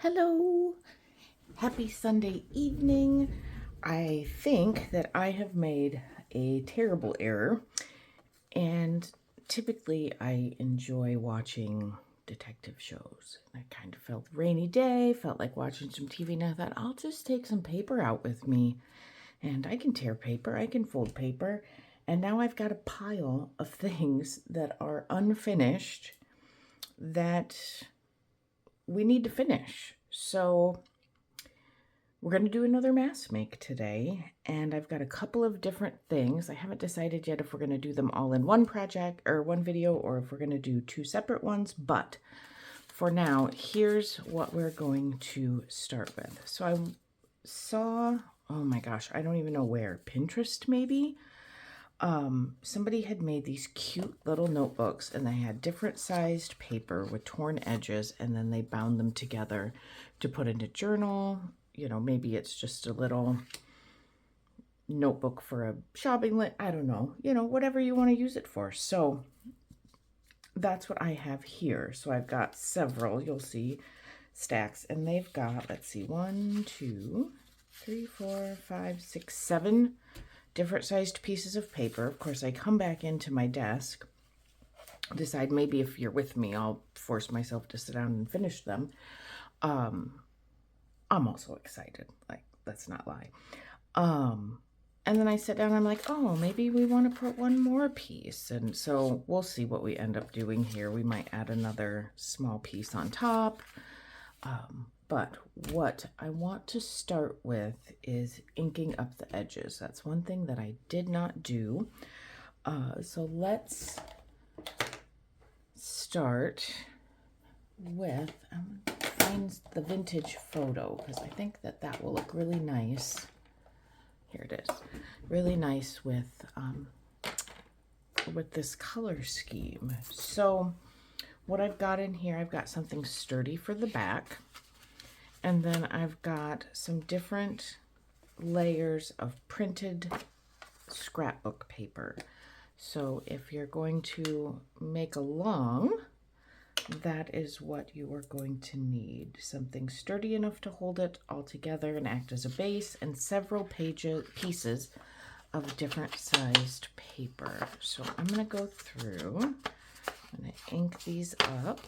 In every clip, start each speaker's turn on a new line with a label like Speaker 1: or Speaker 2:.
Speaker 1: Hello, happy Sunday evening. I think that I have made a terrible error, and typically I enjoy watching detective shows. I kind of felt rainy day, felt like watching some TV, and I thought I'll just take some paper out with me. And I can tear paper, I can fold paper, and now I've got a pile of things that are unfinished that we need to finish. So we're going to do another mask make today, and I've got a couple of different things. I haven't decided yet if we're going to do them all in one project or one video, or if we're going to do two separate ones, but for now, here's what we're going to start with. So I saw, oh my gosh, I don't even know where, Pinterest maybe? Somebody had made these cute little notebooks, and they had different sized paper with torn edges, and then they bound them together to put in a journal. You know, maybe it's just a little notebook for a shopping list. I don't know, whatever you want to use it for. So that's what I have here. So I've got several, you'll see, stacks, and they've got, let's see, 1, 2, 3, 4, 5, 6, 7 different sized pieces of paper. Of course, I come back into my desk, decide maybe if you're with me, I'll force myself to sit down and finish them. I'm also excited, like, let's not lie. And then I sit down and I'm like, oh, maybe we want to put one more piece. And so we'll see what we end up doing here. We might add another small piece on top. But what I want to start with is inking up the edges. That's one thing that I did not do. So let's start with, I'm going to find the vintage photo because I think that that will look really nice. Here it is. Really nice with this color scheme. So what I've got in here, I've got something sturdy for the back. And then I've got some different layers of printed scrapbook paper. So if you're going to make a long, that is what you are going to need. Something sturdy enough to hold it all together and act as a base, and several pieces of different sized paper. So I'm going to go through, I'm going to ink these up.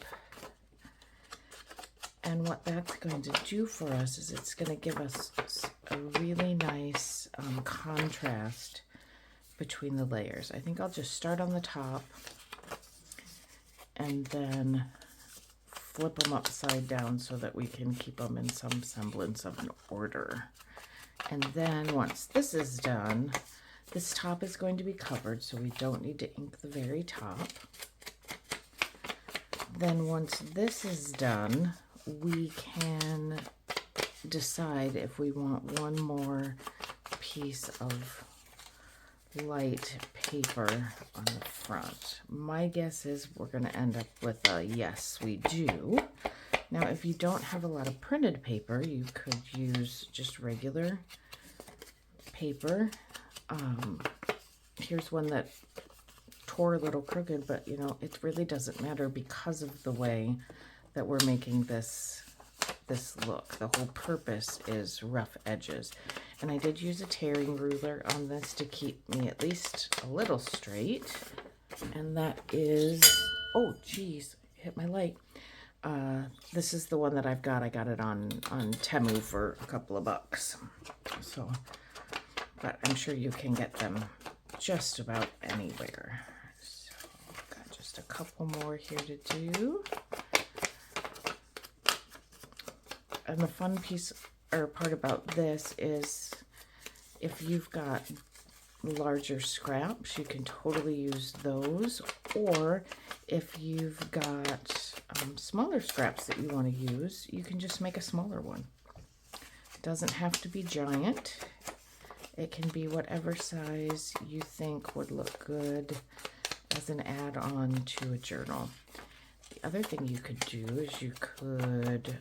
Speaker 1: And what that's going to do for us is it's going to give us a really nice contrast between the layers. I think I'll just start on the top and then flip them upside down so that we can keep them in some semblance of an order. And then once this is done, this top is going to be covered, so we don't need to ink the very top. Then once this is done, we can decide if we want one more piece of light paper on the front. My guess is we're going to end up with a yes, we do. Now, if you don't have a lot of printed paper, you could use just regular paper. Here's one that tore a little crooked, but it really doesn't matter because of the way that we're making this look. The whole purpose is rough edges. And I did use a tearing ruler on this to keep me at least a little straight. And that is, oh geez, hit my light. This is the one that I've got. I got it on Temu for a couple of bucks. So, but I'm sure you can get them just about anywhere. So I've got just a couple more here to do. And the fun piece or part about this is if you've got larger scraps, you can totally use those. Or if you've got smaller scraps that you want to use, you can just make a smaller one. It doesn't have to be giant. It can be whatever size you think would look good as an add-on to a journal. The other thing you could do is you could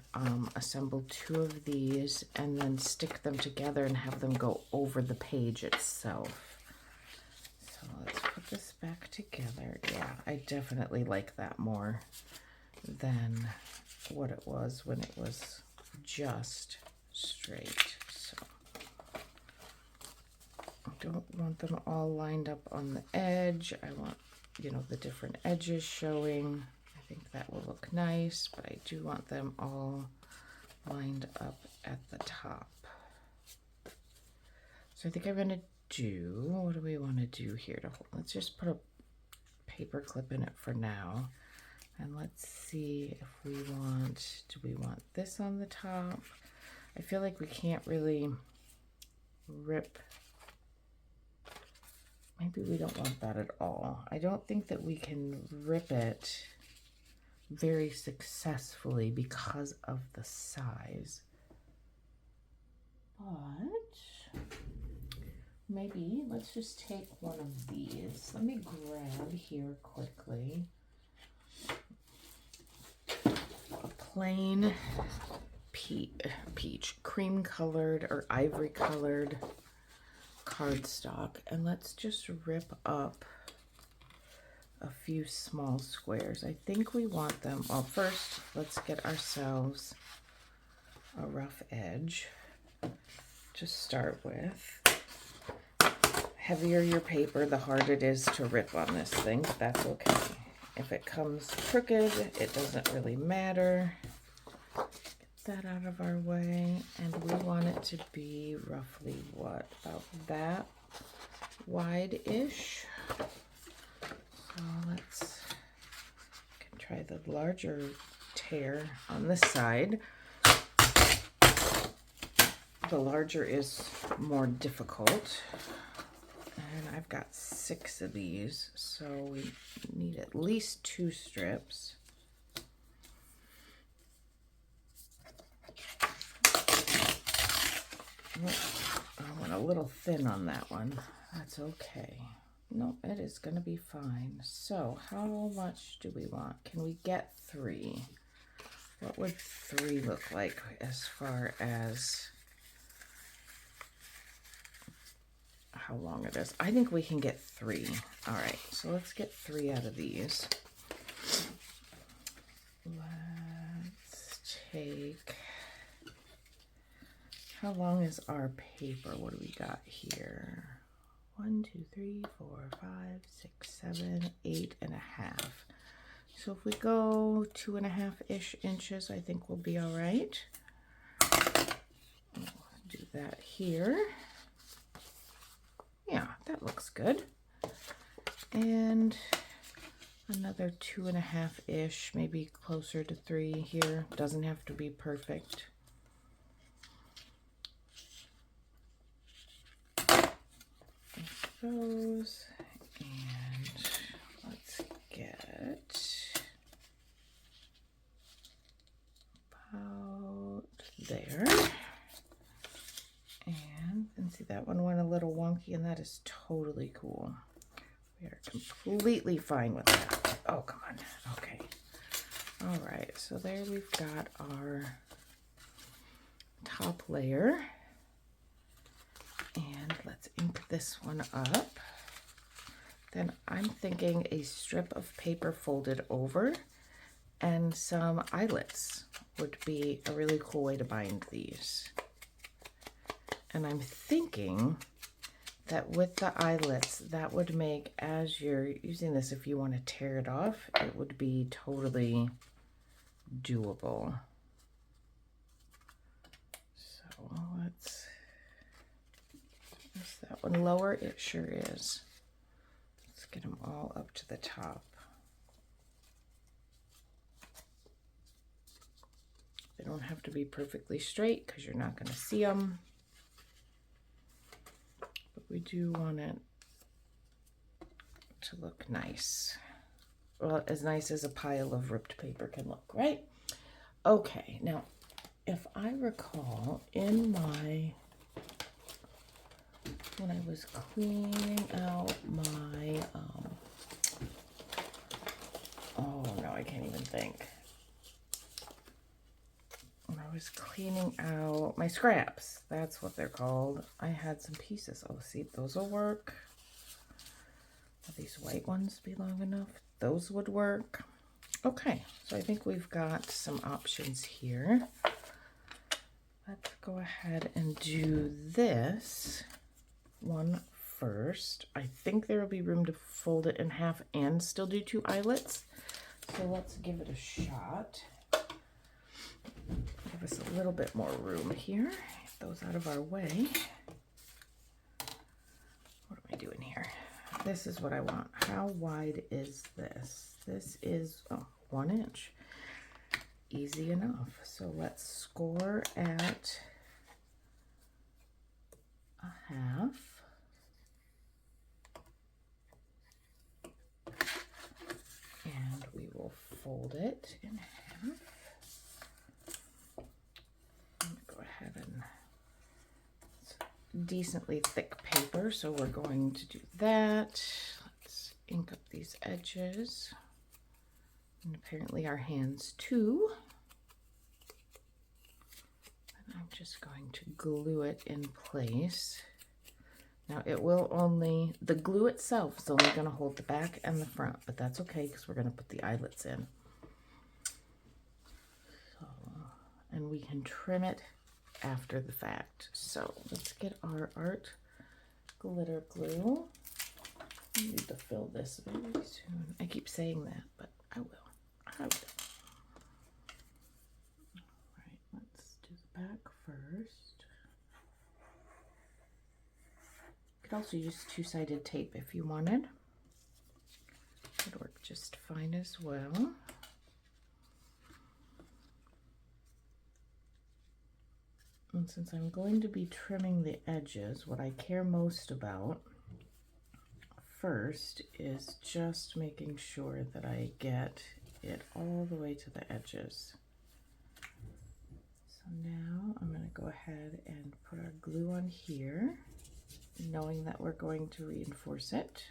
Speaker 1: assemble 2 of these and then stick them together and have them go over the page itself. So let's put this back together. Yeah, I definitely like that more than what it was when it was just straight. So I don't want them all lined up on the edge. I want, you know, the different edges showing. I think that will look nice, but I do want them all lined up at the top. So I think I'm gonna do, what do we want to do here to hold? Let's just put a paper clip in it for now. And let's see if we want, do we want this on the top? I feel like we can't really rip. Maybe we don't want that at all. I don't think that we can rip it very successfully because of the size. But maybe let's just take one of these. Let me grab here quickly a plain peach, cream colored or ivory colored cardstock, and let's just rip up a few small squares. I think we want them, well, first let's get ourselves a rough edge to start with. Heavier your paper, the harder it is to rip on this thing, but that's okay. If it comes crooked, it doesn't really matter. Get that out of our way, and we want it to be roughly what, about that wide-ish. So let's try the larger tear on this side. The larger is more difficult. And I've got 6 of these, so we need at least 2 strips. I went a little thin on that one. That's okay. No, it is going to be fine. So how much do we want? Can we get 3? What would 3 look like as far as how long it is? I think we can get 3. All right, so let's get 3 out of these. Let's take, how long is our paper? What do we got here? 1, 2, 3, 4, 5, 6, 7, 8.5. So if we go 2.5-ish inches, I think we'll be all right. We'll do that here. Yeah, that looks good. And another 2.5-ish, maybe closer to 3 here. Doesn't have to be perfect. Those, and let's get about there. And see, that one went a little wonky, and that is totally cool. We are completely fine with that. Oh, come on. Okay. All right, so there we've got our top layer. And let's ink this one up. Then I'm thinking a strip of paper folded over and some eyelets would be a really cool way to bind these. And I'm thinking that with the eyelets, that would make, as you're using this, if you want to tear it off, it would be totally doable. So let's, is that one lower? It sure is. Let's get them all up to the top. They don't have to be perfectly straight because you're not going to see them. But we do want it to look nice. Well, as nice as a pile of ripped paper can look, right? Okay, now, if I recall, in my, when I was cleaning out my, oh no, I can't even think. When I was cleaning out my scraps, that's what they're called, I had some pieces. Oh, see, those will work. Will these white ones be long enough? Those would work. Okay, so I think we've got some options here. let's go ahead and do this one first. I think there will be room to fold it in half and still do 2 eyelets. So let's give it a shot. Give us a little bit more room here. Get those out of our way. What am I doing here? This is what I want. How wide is this? This is 1 inch. Easy enough. So let's score at a half. And we will fold it in half. I'm going to go ahead and it's decently thick paper, so we're going to do that. Let's ink up these edges. And apparently our hands too. And I'm just going to glue it in place. Now it will only, the glue itself is only going to hold the back and the front, but that's okay because we're going to put the eyelets in. So, and we can trim it after the fact. So let's get our art glitter glue. I need to fill this very soon. I keep saying that, but I will. I will. All right, let's do the back first. You could also use 2-sided tape if you wanted. It'd work just fine as well. And since I'm going to be trimming the edges, what I care most about first is just making sure that I get it all the way to the edges. So now I'm going to go ahead and put our glue on here, knowing that we're going to reinforce it.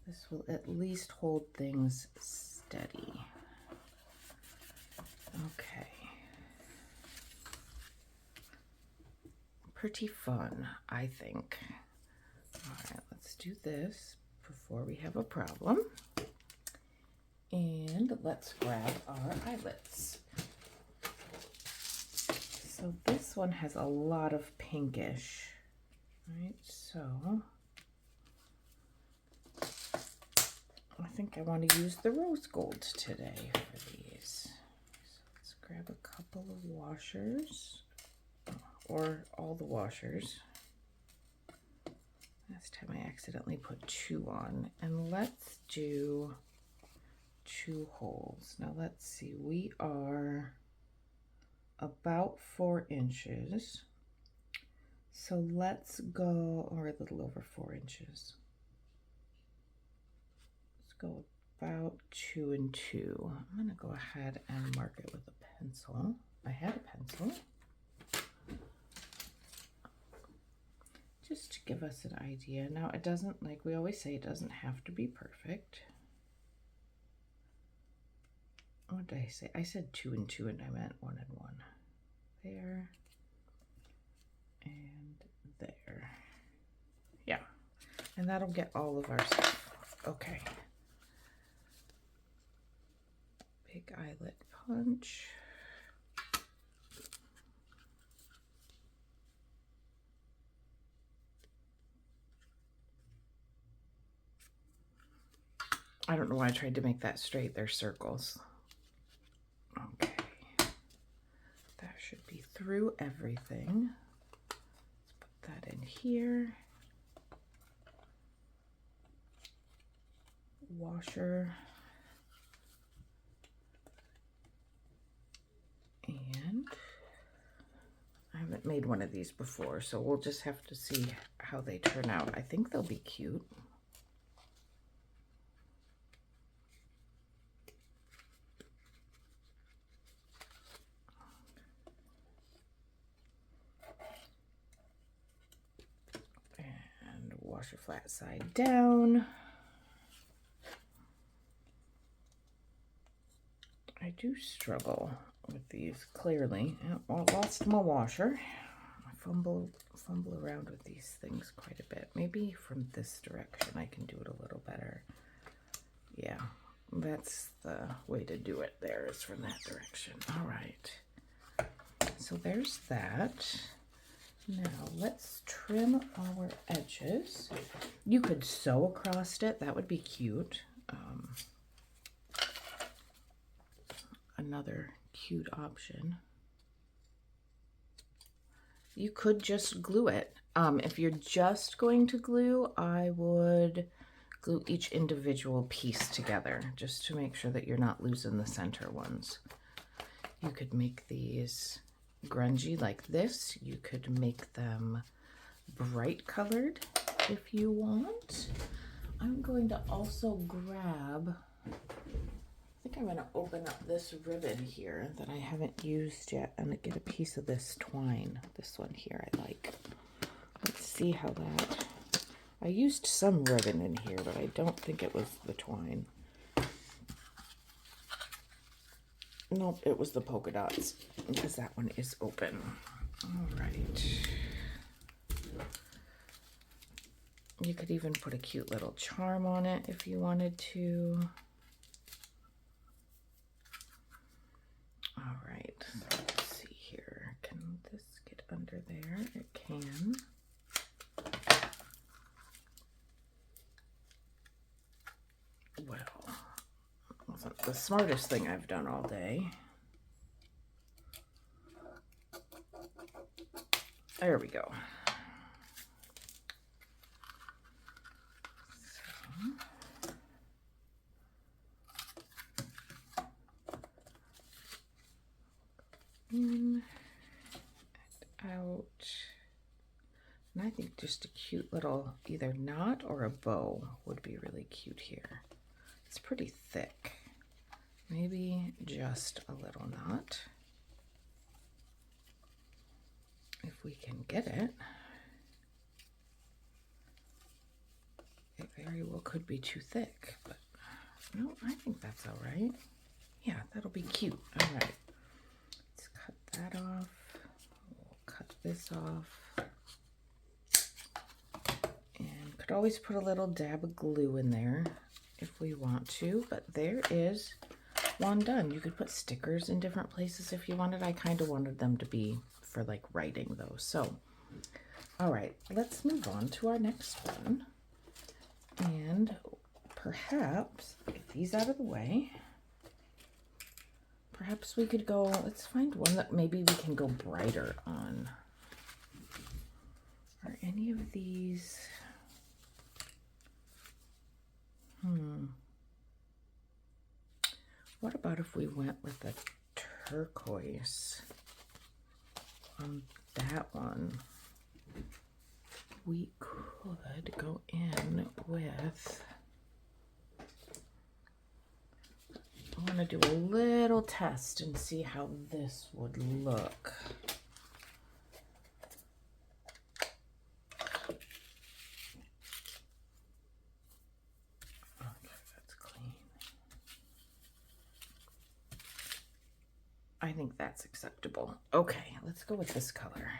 Speaker 1: This will at least hold things steady. Okay. Pretty fun, I think. All right, let's do this before we have a problem. And let's grab our eyelets. So this one has a lot of pinkish, right? So I think I want to use the rose gold today for these. So let's grab a couple of washers, or all the washers. Last time I accidentally put 2 on, and let's do 2 holes. Now let's see, we are about 4 inches. So let's go, or a little over 4 inches. Let's go about 2 and 2. I'm gonna go ahead and mark it with a pencil. I had a pencil. Just to give us an idea. Now it doesn't, like we always say, it doesn't have to be perfect. What did I say? I said 2 and 2 and I meant 1 and 1. There and there. Yeah, and that'll get all of our stuff. Okay. Big eyelet punch. I don't know why I tried to make that straight. They're circles. Okay. That should be through everything. Let's put that in here. Washer. And I haven't made one of these before, so we'll just have to see how they turn out. I think they'll be cute. Wash your flat side down. I do struggle with these, clearly. I lost my washer. I fumble around with these things quite a bit. Maybe from this direction I can do it a little better. Yeah, That's the way to do it there, is from that direction. All right. So there's that. Now let's trim our edges. You could sew across it. That would be cute. Another cute option. You could just glue it. If you're just going to glue, I would glue each individual piece together just to make sure that you're not losing the center ones. You could make these grungy like this. You could make them bright colored if you want. I'm going to also grab, I think I'm going to open up this ribbon here that I haven't used yet and get a piece of this twine. This one here I like. Let's see how that, I used some ribbon in here, but I don't think it was the twine. Nope, it was the polka dots, because that one is open. All right. You could even put a cute little charm on it if you wanted to. All right, so let's see here. Can this get under there? It can. Well, wasn't the smartest thing I've done all day. There we go. In and out. And I think just a cute little either knot or a bow would be really cute here. It's pretty thick. Maybe just a little knot. If we can get it. It very well could be too thick, but no, I think that's all right. Yeah, that'll be cute. All right. Let's cut that off. We'll cut this off. And could always put a little dab of glue in there if we want to, but there is one done. You could put stickers in different places if you wanted. I kind of wanted them to be for like writing though. So, all right, let's move on to our next one. And perhaps, get these out of the way, perhaps we could go, let's find one that maybe we can go brighter on. Are any of these, what about if we went with the turquoise on that one? We could go in with, I want to do a little test and see how this would look. Okay, that's clean. I think that's acceptable. Okay, let's go with this color.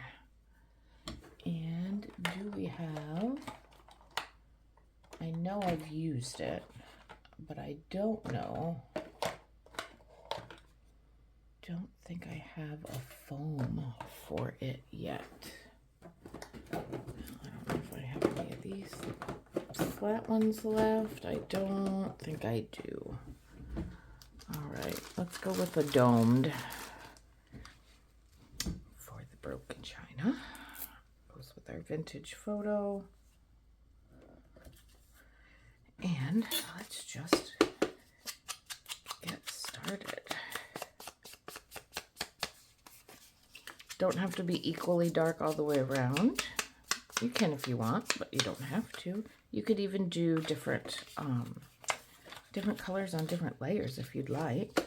Speaker 1: And do we have, I know I've used it, but I don't think I have a foam for it yet. I don't know if I have any of these flat ones left. I don't think I do. All right, let's go with the domed for the broken china. Goes with our vintage photo. And let's just get started. Don't have to be equally dark all the way around. You can if you want, but you don't have to. You could even do different different colors on different layers if you'd like.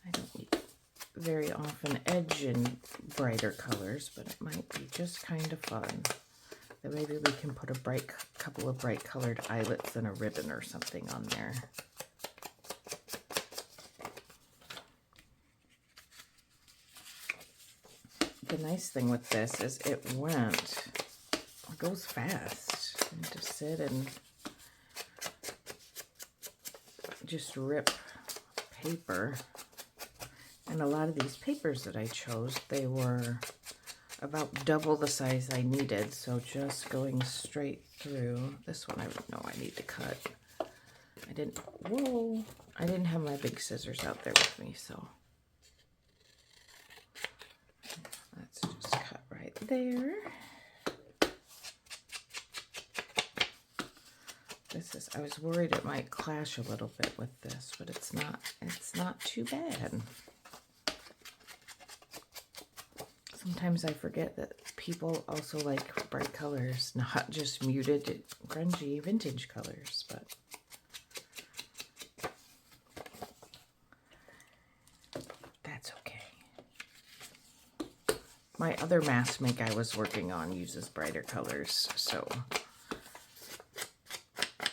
Speaker 1: I don't very often edge in brighter colors, but it might be just kind of fun. Then maybe we can put a couple of bright colored eyelets and a ribbon or something on there. The nice thing with this is it goes fast. You just sit and just rip paper. And a lot of these papers that I chose, they were about double the size I needed. So just going straight through. This one I know I need to cut. I didn't have my big scissors out there with me, so let's just cut right there. I was worried it might clash a little bit with this, but it's not too bad. Sometimes I forget that people also like bright colors, not just muted, grungy, vintage colors, but that's okay. My other mask make I was working on uses brighter colors, so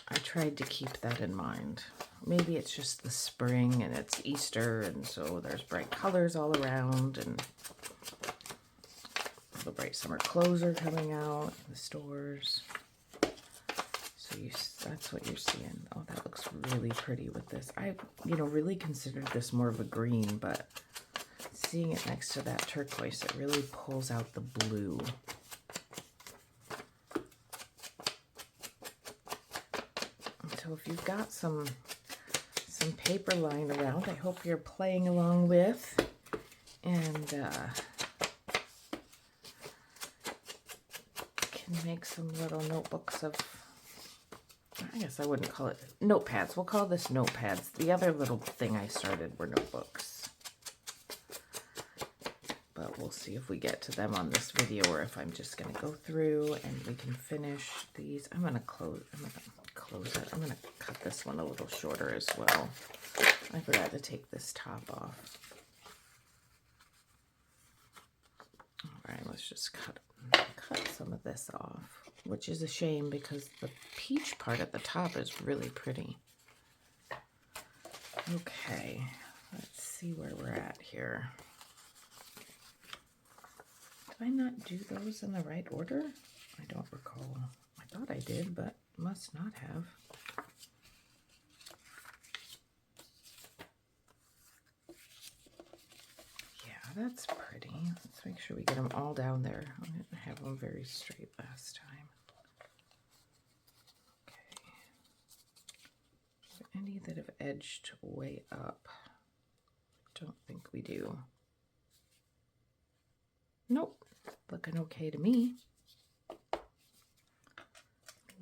Speaker 1: I tried to keep that in mind. Maybe it's just the spring and it's Easter, and so there's bright colors all around, and the bright summer clothes are coming out in the stores. So that's what you're seeing. Oh, that looks really pretty with this. I, really considered this more of a green, but seeing it next to that turquoise, it really pulls out the blue. So if you've got some paper lying around, I hope you're playing along with, and can make some little notebooks of, I guess I wouldn't call it notepads. We'll call this notepads. The other little thing I started were notebooks. But we'll see if we get to them on this video, or if I'm just going to go through and we can finish these. I'm going to close it. I'm going to cut this one a little shorter as well. I forgot to take this top off. All right, let's just cut some of this off, which is a shame because the peach part at the top is really pretty. Okay, let's see where we're at here. Did I not do those in the right order? I don't recall. I thought I did, but must not have. Yeah, that's pretty. Let's make sure we get them all down there. I didn't have them very straight last time. Okay. Any that have edged way up? Don't think we do. Nope. Looking okay to me.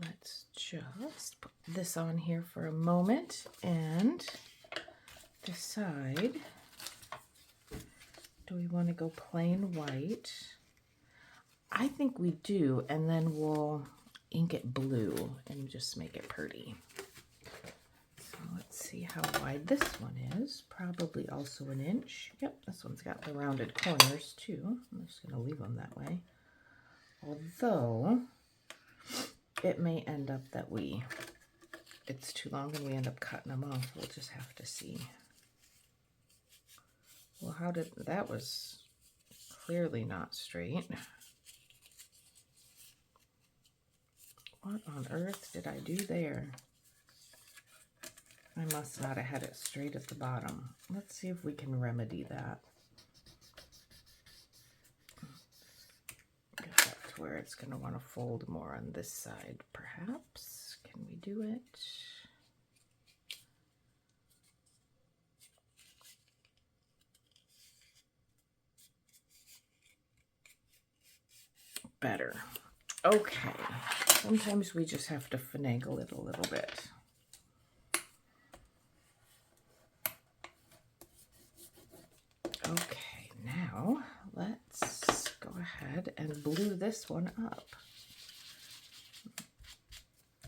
Speaker 1: Let's just put this on here for a moment and decide, do we want to go plain white? I think we do, and then we'll ink it blue and just make it pretty. So let's see how wide this one is. Probably also an inch. Yep, this one's got the rounded corners too. I'm just going to leave them that way. Although it may end up that it's too long and we end up cutting them off. We'll just have to see. Well, that was clearly not straight. What on earth did I do there? I must not have had it straight at the bottom. Let's see if we can remedy that. Get that to where it's going to want to fold more on this side, perhaps. Can we do it? Better. Okay. Sometimes we just have to finagle it a little bit. Okay, now let's go ahead and blue this one up.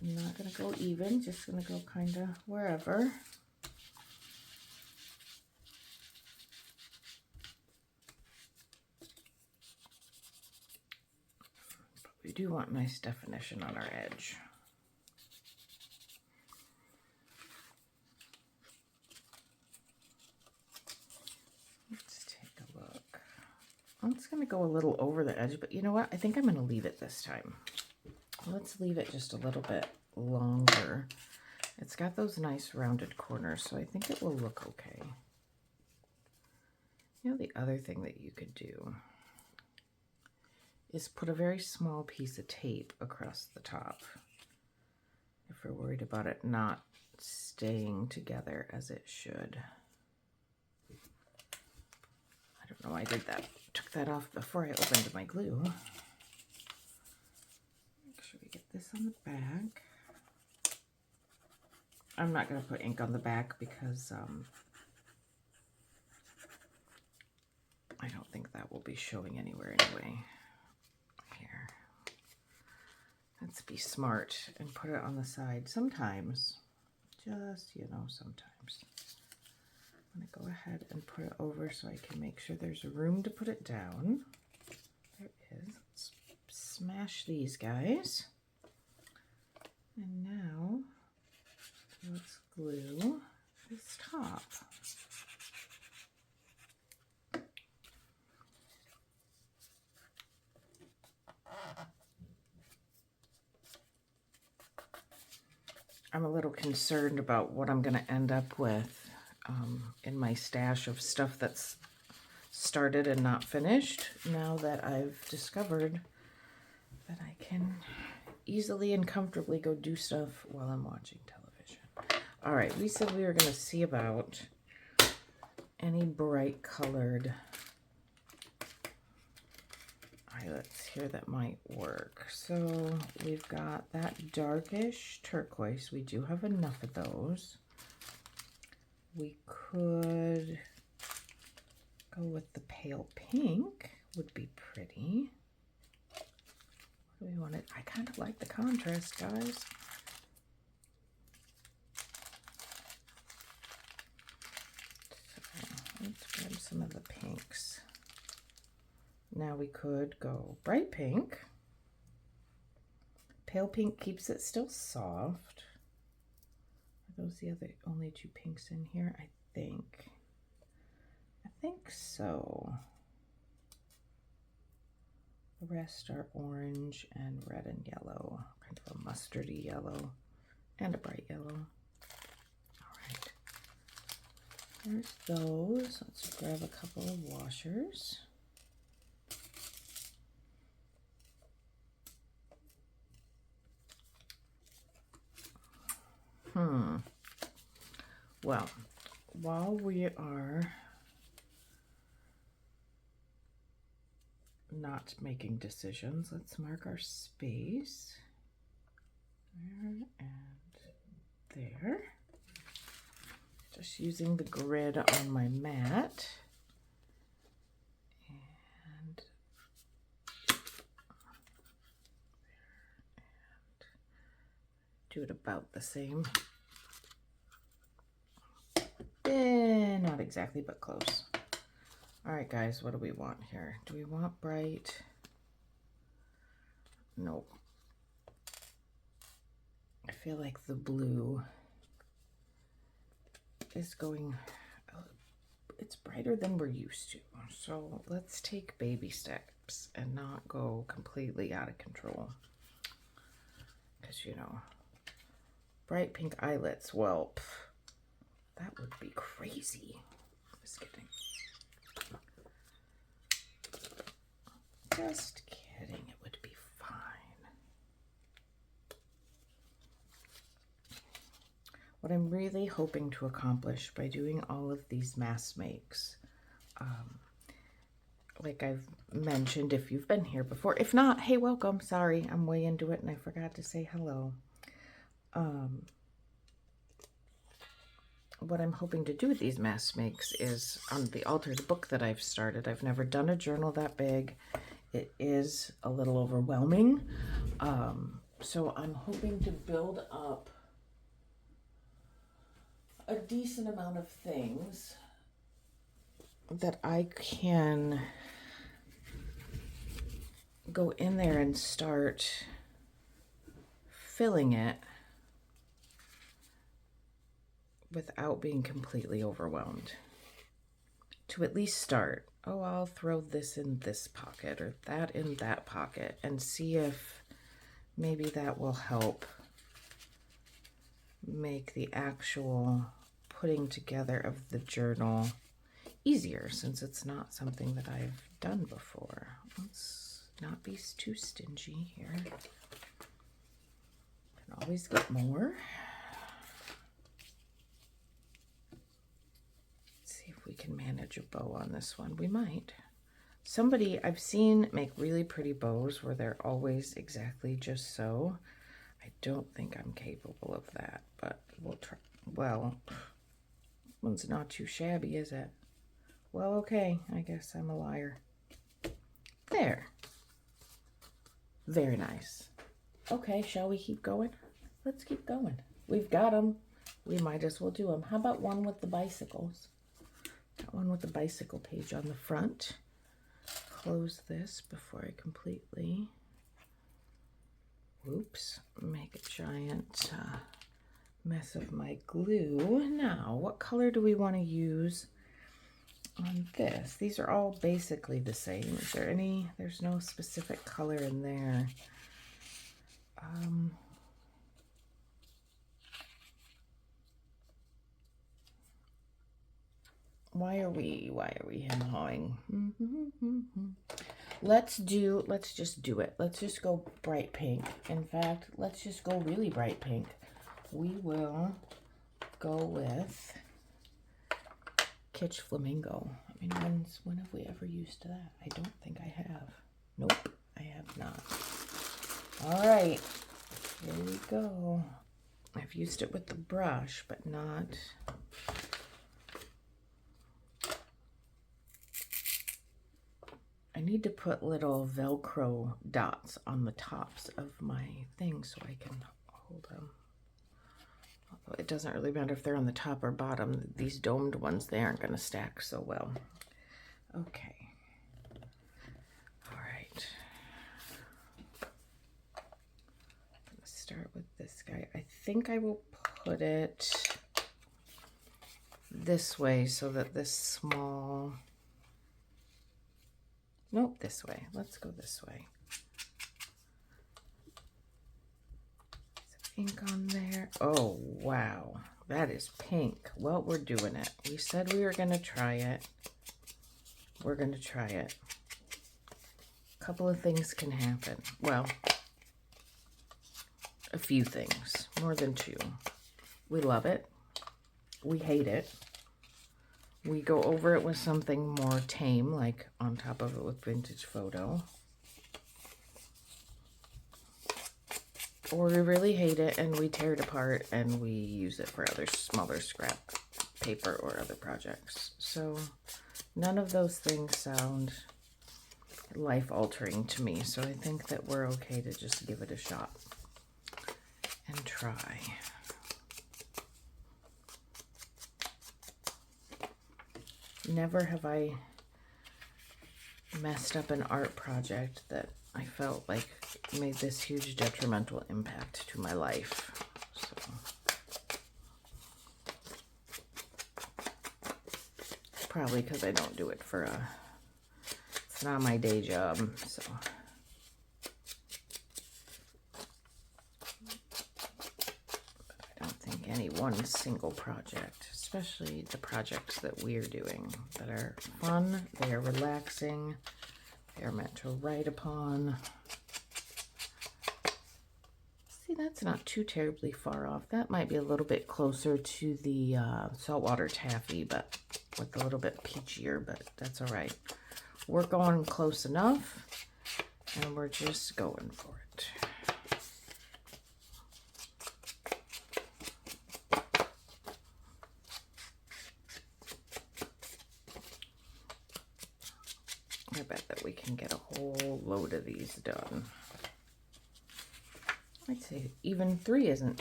Speaker 1: I'm not going to go even, just going to go kind of wherever. But we do want nice definition on our edge. Let's take a look. It's going to go a little over the edge, but you know what? I think I'm going to leave it this time. Let's leave it just a little bit longer It's got those nice rounded corners, so I think it will look okay. You know, the other thing that you could do is put a very small piece of tape across the top if we're worried about it not staying together as it should. I don't know, I did that. Took that off before I opened my glue. Make sure we get this on the back. I'm not going to put ink on the back because I don't think that will be showing anywhere anyway. Here. Let's be smart and put it on the side sometimes. Just, you know, sometimes. I'm going to go ahead and put it over so I can make sure there's room to put it down. There it is. Let's smash these guys. And now let's glue this top. I'm a little concerned about what I'm going to end up with in my stash of stuff that's started and not finished, now that I've discovered that I can easily and comfortably go do stuff while I'm watching television. All right, we said we were going to see about any bright colored eyelets here that might work. So we've got that darkish turquoise. We do have enough of those. We could go with the pale pink, would be pretty. What do we want it? I kind of like the contrast, guys. So let's grab some of the pinks. Now we could go bright pink. Pale pink keeps it still soft. Are those the only two pinks in here? I think so. The rest are orange and red and yellow, kind of a mustardy yellow and a bright yellow. All right, there's those. Let's grab a couple of washers. Well, while we are not making decisions, let's mark our space. There and there. Just using the grid on my mat. And do it about the same. Not exactly, but close. All right, guys, what do we want here? Do we want bright? Nope. I feel like the blue is going, it's brighter than we're used to. So let's take baby steps and not go completely out of control. Because, you know, bright pink eyelets, well, that would be crazy. Just kidding. Just kidding, it would be fine. What I'm really hoping to accomplish by doing all of these mass makes, like I've mentioned, if you've been here before, if not, hey, welcome. Sorry, I'm way into it and I forgot to say hello. What I'm hoping to do with these mass makes is on the Alter the book that I've started. I've never done a journal that big. It is a little overwhelming. So I'm hoping to build up a decent amount of things that I can go in there and start filling it without being completely overwhelmed. To at least start, oh, I'll throw this in this pocket or that in that pocket and see if maybe that will help make the actual putting together of the journal easier, since it's not something that I've done before. Let's not be too stingy here. Can always get more. Let's see if we can manage a bow on this one. We might. Somebody I've seen make really pretty bows where they're always exactly just so. I don't think I'm capable of that, but we'll try. Well, one's not too shabby, is it? Well, okay, I guess I'm a liar. There. Very nice. Okay, shall we keep going? Let's keep going. We've got them. We might as well do them. How about one with the bicycles? Got one with the bicycle page on the front. Close this before I completely, oops, make a giant mess of my glue. Now, what color do we want to use on this? These are all basically the same. Is there any, there's no specific color in there. Why are we hem-hawing? Let's just do it. Let's just go bright pink. In fact, let's just go really bright pink. We will go with Kitsch Flamingo. I mean, when have we ever used that? I don't think I have. Nope, I have not. All right, here we go. I've used it with the brush, but not... I need to put little Velcro dots on the tops of my thing so I can hold them. Although it doesn't really matter if they're on the top or bottom. These domed ones, they aren't going to stack so well. Okay. All right. I'm going to start with this guy. I think I will put it this way so that this small... Nope, this way. Let's go this way. Some ink on there. Oh, wow. That is pink. Well, we're doing it. We said we were going to try it. We're going to try it. A couple of things can happen. Well, a few things. More than two. We love it. We hate it. We go over it with something more tame, like on top of it with Vintage Photo. Or we really hate it and we tear it apart and we use it for other smaller scrap paper or other projects. So none of those things sound life-altering to me. So I think that we're okay to just give it a shot and try. Never have I messed up an art project that I felt like made this huge detrimental impact to my life. So probably because I don't do it for it's not my day job, so. I don't think any one single project, especially the projects that we're doing, that are fun, they are relaxing, they are meant to write upon. See, that's not too terribly far off. That might be a little bit closer to the saltwater taffy, but with a little bit peachier, but that's all right. We're going close enough, and we're just going for it. I bet that we can get a whole load of these done. I'd say even 3 isn't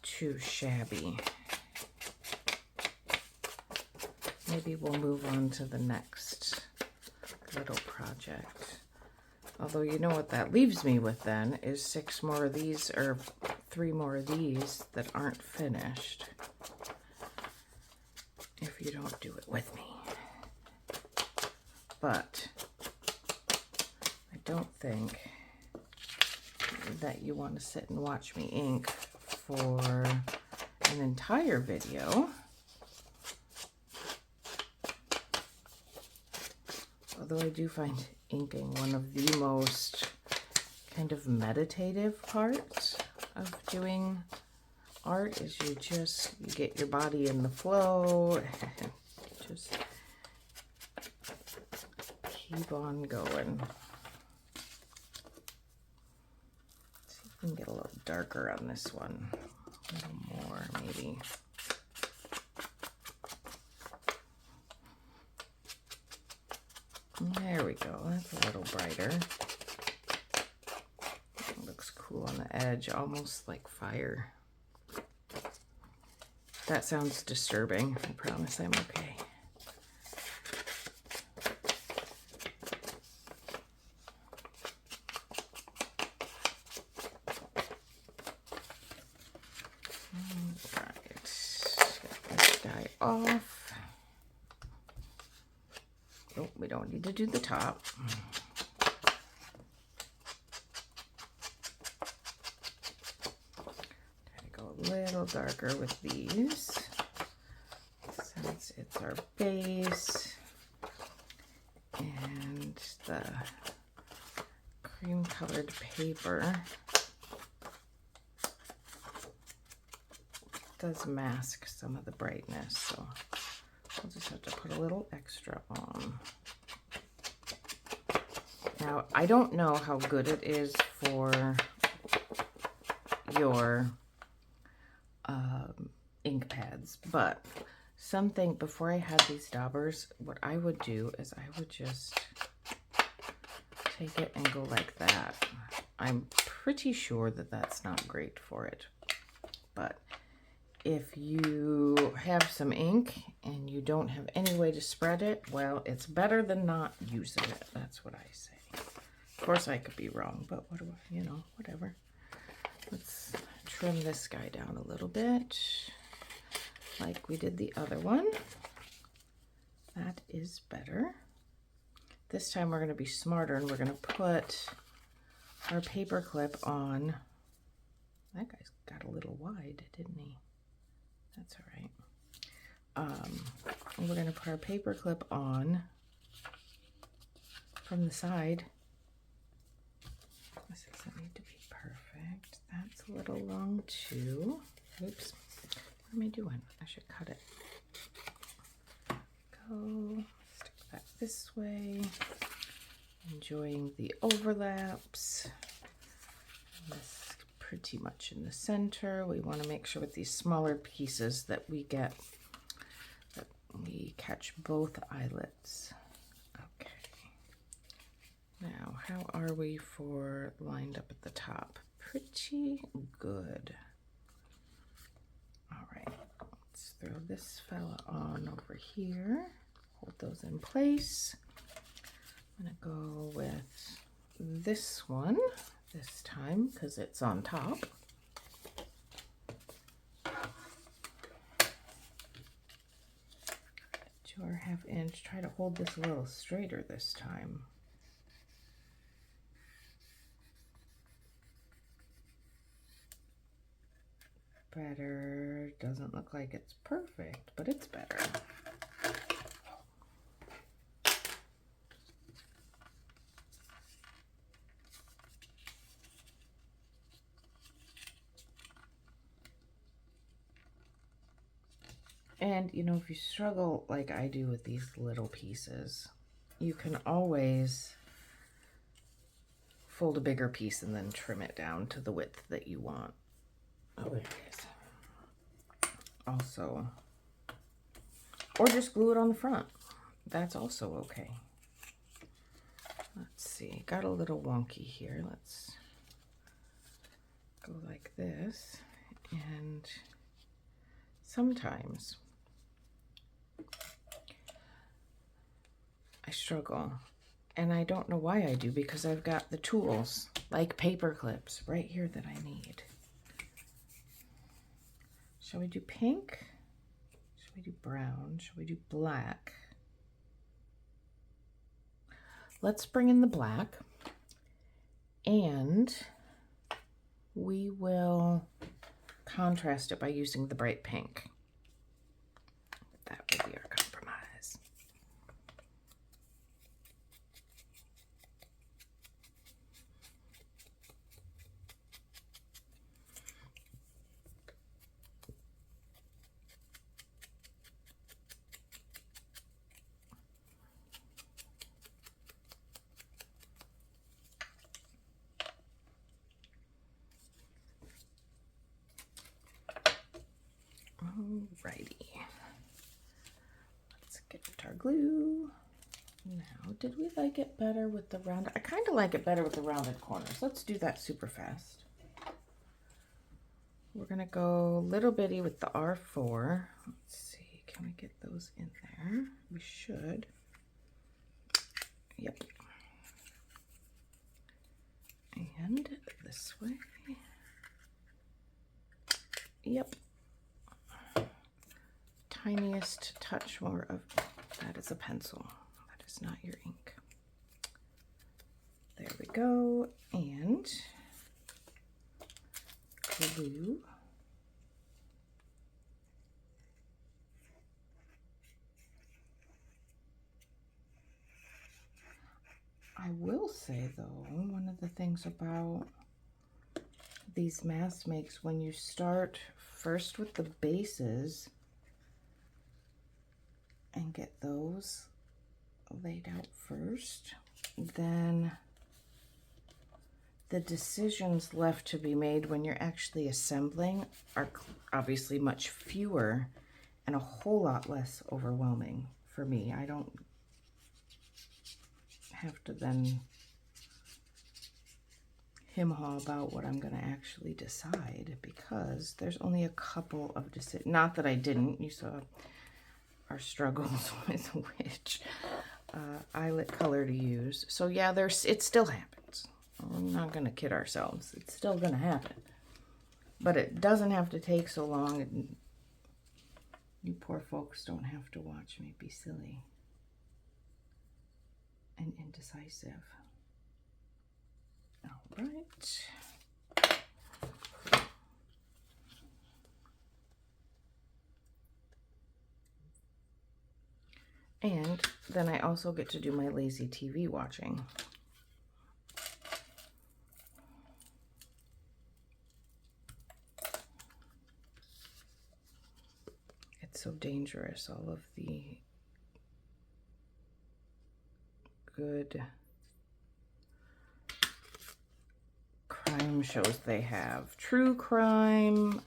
Speaker 1: too shabby. Maybe we'll move on to the next little project. Although you know what that leaves me with then is 6 more of these, or 3 more of these that aren't finished. If you don't do it with me. But I don't think that you want to sit and watch me ink for an entire video. Although I do find inking one of the most kind of meditative parts of doing art is you get your body in the flow and just keep on going. See if we can get a little darker on this one. A little more, maybe. There we go. That's a little brighter. It looks cool on the edge, almost like fire. That sounds disturbing. I promise I'm okay. Off. Oh, we don't need to do the top. Try to go a little darker with these since it's our base, and the cream colored paper does mask some of the brightness, so I'll just have to put a little extra on. Now, I don't know how good it is for your ink pads, but something before I had these daubers, what I would do is I would just take it and go like that. I'm pretty sure that that's not great for it, but if you have some ink and you don't have any way to spread it, well, it's better than not using it. That's what I say. Of course, I could be wrong, but what do I, whatever. Let's trim this guy down a little bit, like we did the other one. That is better. This time we're going to be smarter, and we're going to put our paper clip on. That guy's got a little wide, didn't he? That's all right. And we're going to put our paper clip on from the side. This doesn't need to be perfect. That's a little long too. Oops. What am I doing? I should cut it. Go. Stick that this way. Enjoying the overlaps. This pretty much in the center. We want to make sure with these smaller pieces that we catch both eyelets. Okay. Now, how are we for lined up at the top? Pretty good. All right, let's throw this fella on over here. Hold those in place. I'm gonna go with this one this time because it's on top. 2.5 inch. Try to hold this a little straighter this time. Better. Doesn't look like it's perfect, but it's better. And, if you struggle like I do with these little pieces, you can always fold a bigger piece and then trim it down to the width that you want. Oh, there it is. Also, or just glue it on the front. That's also okay. Let's see, got a little wonky here. Let's go like this. And sometimes I struggle, and I don't know why I do, because I've got the tools like paper clips right here that I need. Shall we do pink? Shall we do brown? Shall we do black? Let's bring in the black, and we will contrast it by using the bright pink. That would be our compromise. Alrighty. Let's get our glue. Now, did we like it better with the round? I kind of like it better with the rounded corners. Let's do that super fast. We're gonna go little bitty with the R4. Let's see, can we get those in there? We should. Yep. And this way. Yep. Tiniest touch more of, that is a pencil. That is not your ink. There we go. And glue. I will say though, one of the things about these mask makes, when you start first with the bases and get those laid out first, then the decisions left to be made when you're actually assembling are obviously much fewer and a whole lot less overwhelming for me. I don't have to then hem-haw about what I'm going to actually decide, because there's only a couple of decisions. Not that I didn't. You saw our struggles with which eyelet color to use. So yeah, it still happens. We're not going to kid ourselves. It's still going to happen. But it doesn't have to take so long, and you poor folks don't have to watch me be silly and indecisive. All right. And then I also get to do my lazy TV watching. It's so dangerous, all of the good crime shows they have. True crime,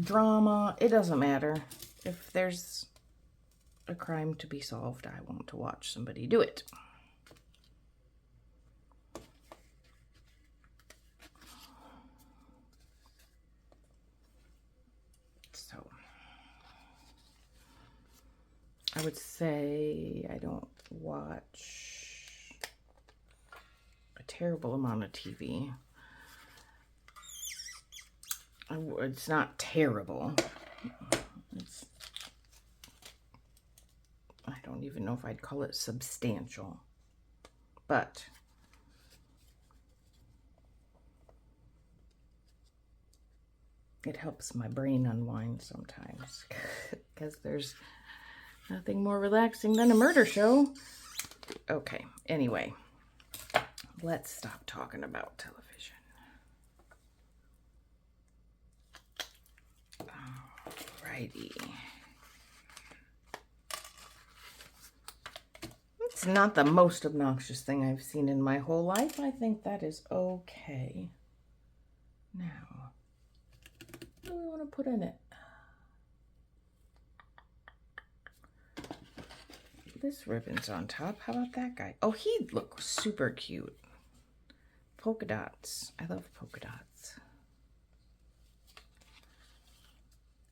Speaker 1: drama, it doesn't matter. If there's a crime to be solved, I want to watch somebody do it. So I would say I don't watch a terrible amount of TV. It's not terrible. I don't even know if I'd call it substantial, but it helps my brain unwind sometimes, because there's nothing more relaxing than a murder show. Okay, anyway, let's stop talking about television. Alrighty. It's not the most obnoxious thing I've seen in my whole life. I think that is okay. Now, what do we want to put in it? This ribbon's on top. How about that guy? Oh, he looks super cute. Polka dots. I love polka dots.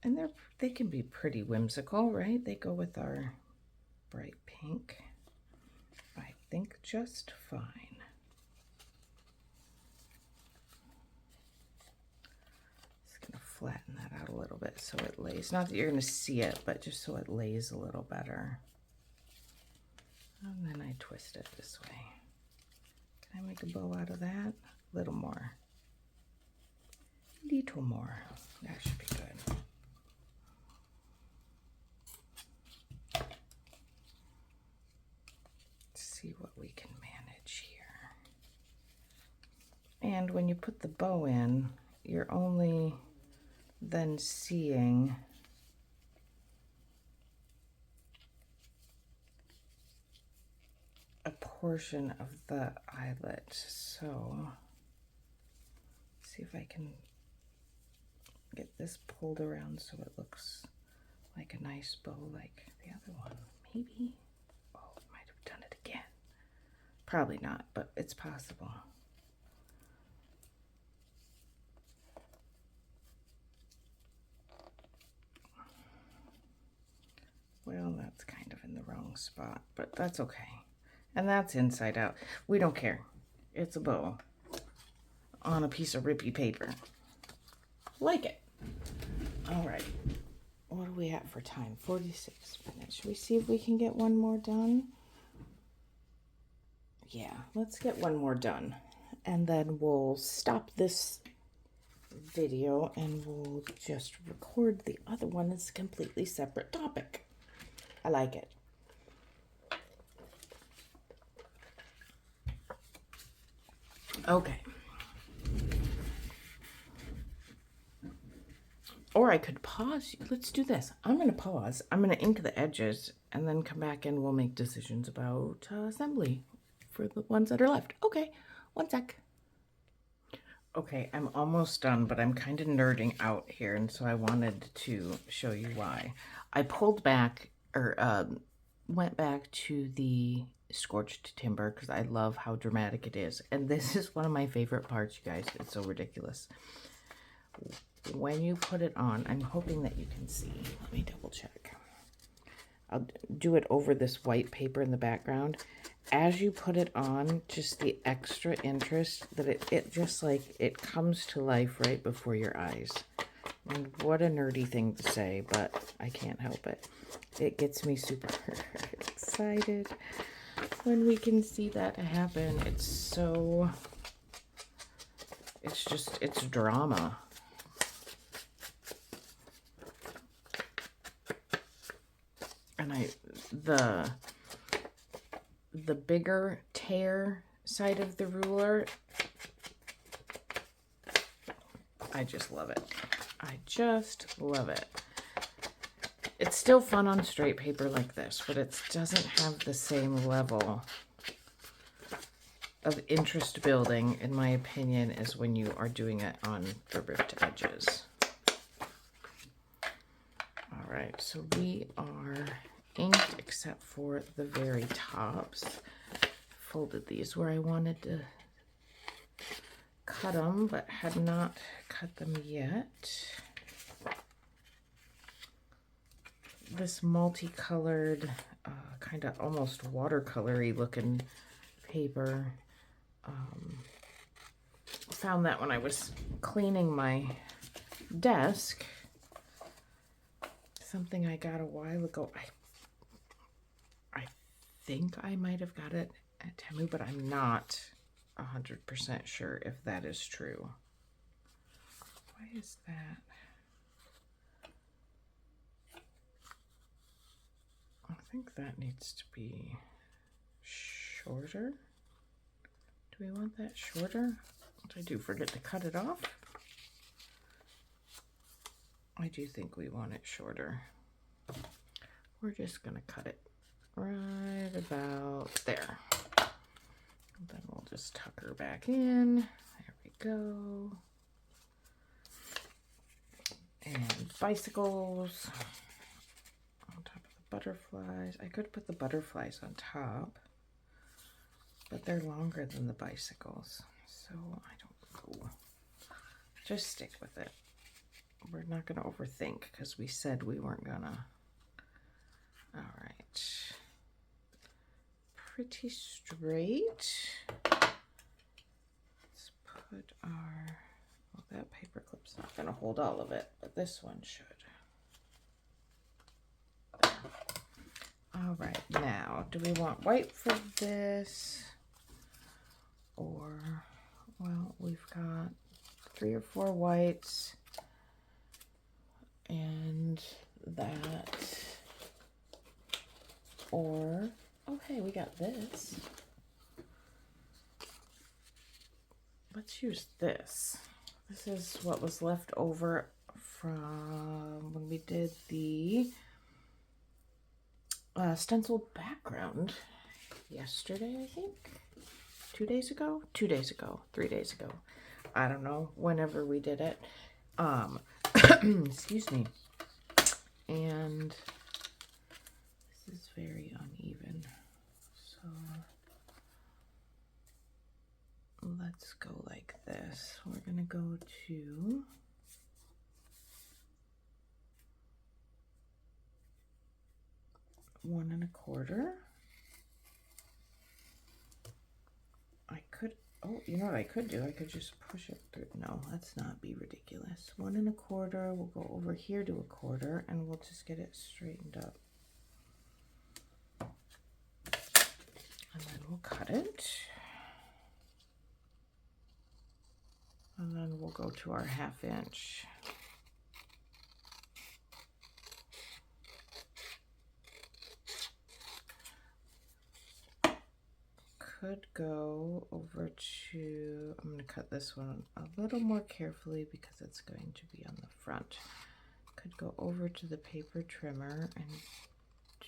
Speaker 1: And they can be pretty whimsical, right? They go with our bright pink. I think just fine. Just gonna flatten that out a little bit so it lays. Not that you're gonna see it, but just so it lays a little better. And then I twist it this way. Can I make a bow out of that? Little more. Little more. That should be good. Let's see what we can manage here. And when you put the bow in, you're only then seeing a portion of the eyelet. So, see if I can get this pulled around so it looks like a nice bow like the other one. Maybe. Oh, I might have done it again. Probably not, but it's possible. Well, that's kind of in the wrong spot, but that's okay. And that's inside out. We don't care. It's a bow on a piece of rippy paper. Like it. All right. What are we at for time? 46 minutes. Should we see if we can get one more done? Yeah, let's get one more done. And then we'll stop this video and we'll just record the other one as a completely separate topic. I like it. Okay. Or I could pause. Let's do this. I'm going to pause. I'm going to ink the edges and then come back and we'll make decisions about assembly for the ones that are left. Okay, one sec. Okay, I'm almost done, but I'm kind of nerding out here, and so I wanted to show you why. I pulled back, or went back to the scorched timber because I love how dramatic it is. And this is one of my favorite parts, you guys. It's so ridiculous. When you put it on, I'm hoping that you can see. Let me double check. I'll do it over this white paper in the background. As you put it on, just the extra interest that it just like, it comes to life right before your eyes. And what a nerdy thing to say, but I can't help it. It gets me super excited when we can see that happen. It's so, it's just, it's drama. And the bigger tear side of the ruler, I just love it. I just love it. It's still fun on straight paper like this, but it doesn't have the same level of interest building, in my opinion, as when you are doing it on the ripped edges. All right, so we are inked except for the very tops. Folded these where I wanted to cut them, but had not cut them yet. This multicolored, kind of almost watercolory looking paper. Found that when I was cleaning my desk. Something I got a while ago. I think I might have got it at Temu, but I'm not 100% sure if that is true. Why is that? I think that needs to be shorter. Do we want that shorter? What did I do? Forget to cut it off? I do think we want it shorter. We're just going to cut it right about there. And then we'll just tuck her back in. There we go. And bicycles on top of the butterflies. I could put the butterflies on top, but they're longer than the bicycles. So I don't know. Just stick with it. We're not going to overthink because we said we weren't going to. All right. Pretty straight. Let's put our, well, that paper clip's not going to hold all of it, but this one should. There. All right, now, do we want white for this? Or Well, we've got 3 or 4 whites and that, or, oh hey, we got this. Let's use this. This is what was left over from when we did the stenciled background yesterday, I think. 2 days ago? 2 days ago. 3 days ago. I don't know. Whenever we did it. Excuse me. And this is very uneven. So let's go like this. We're going to go to 1 1/4. I could, oh, you know what I could do? I could just push it through. No, let's not be ridiculous. 1 1/4. We'll go over here to 1/4 and we'll just get it straightened up. And then we'll cut it. And then we'll go to our 1/2 inch. Could go over to, I'm going to cut this one a little more carefully because it's going to be on the front. Could go over to the paper trimmer and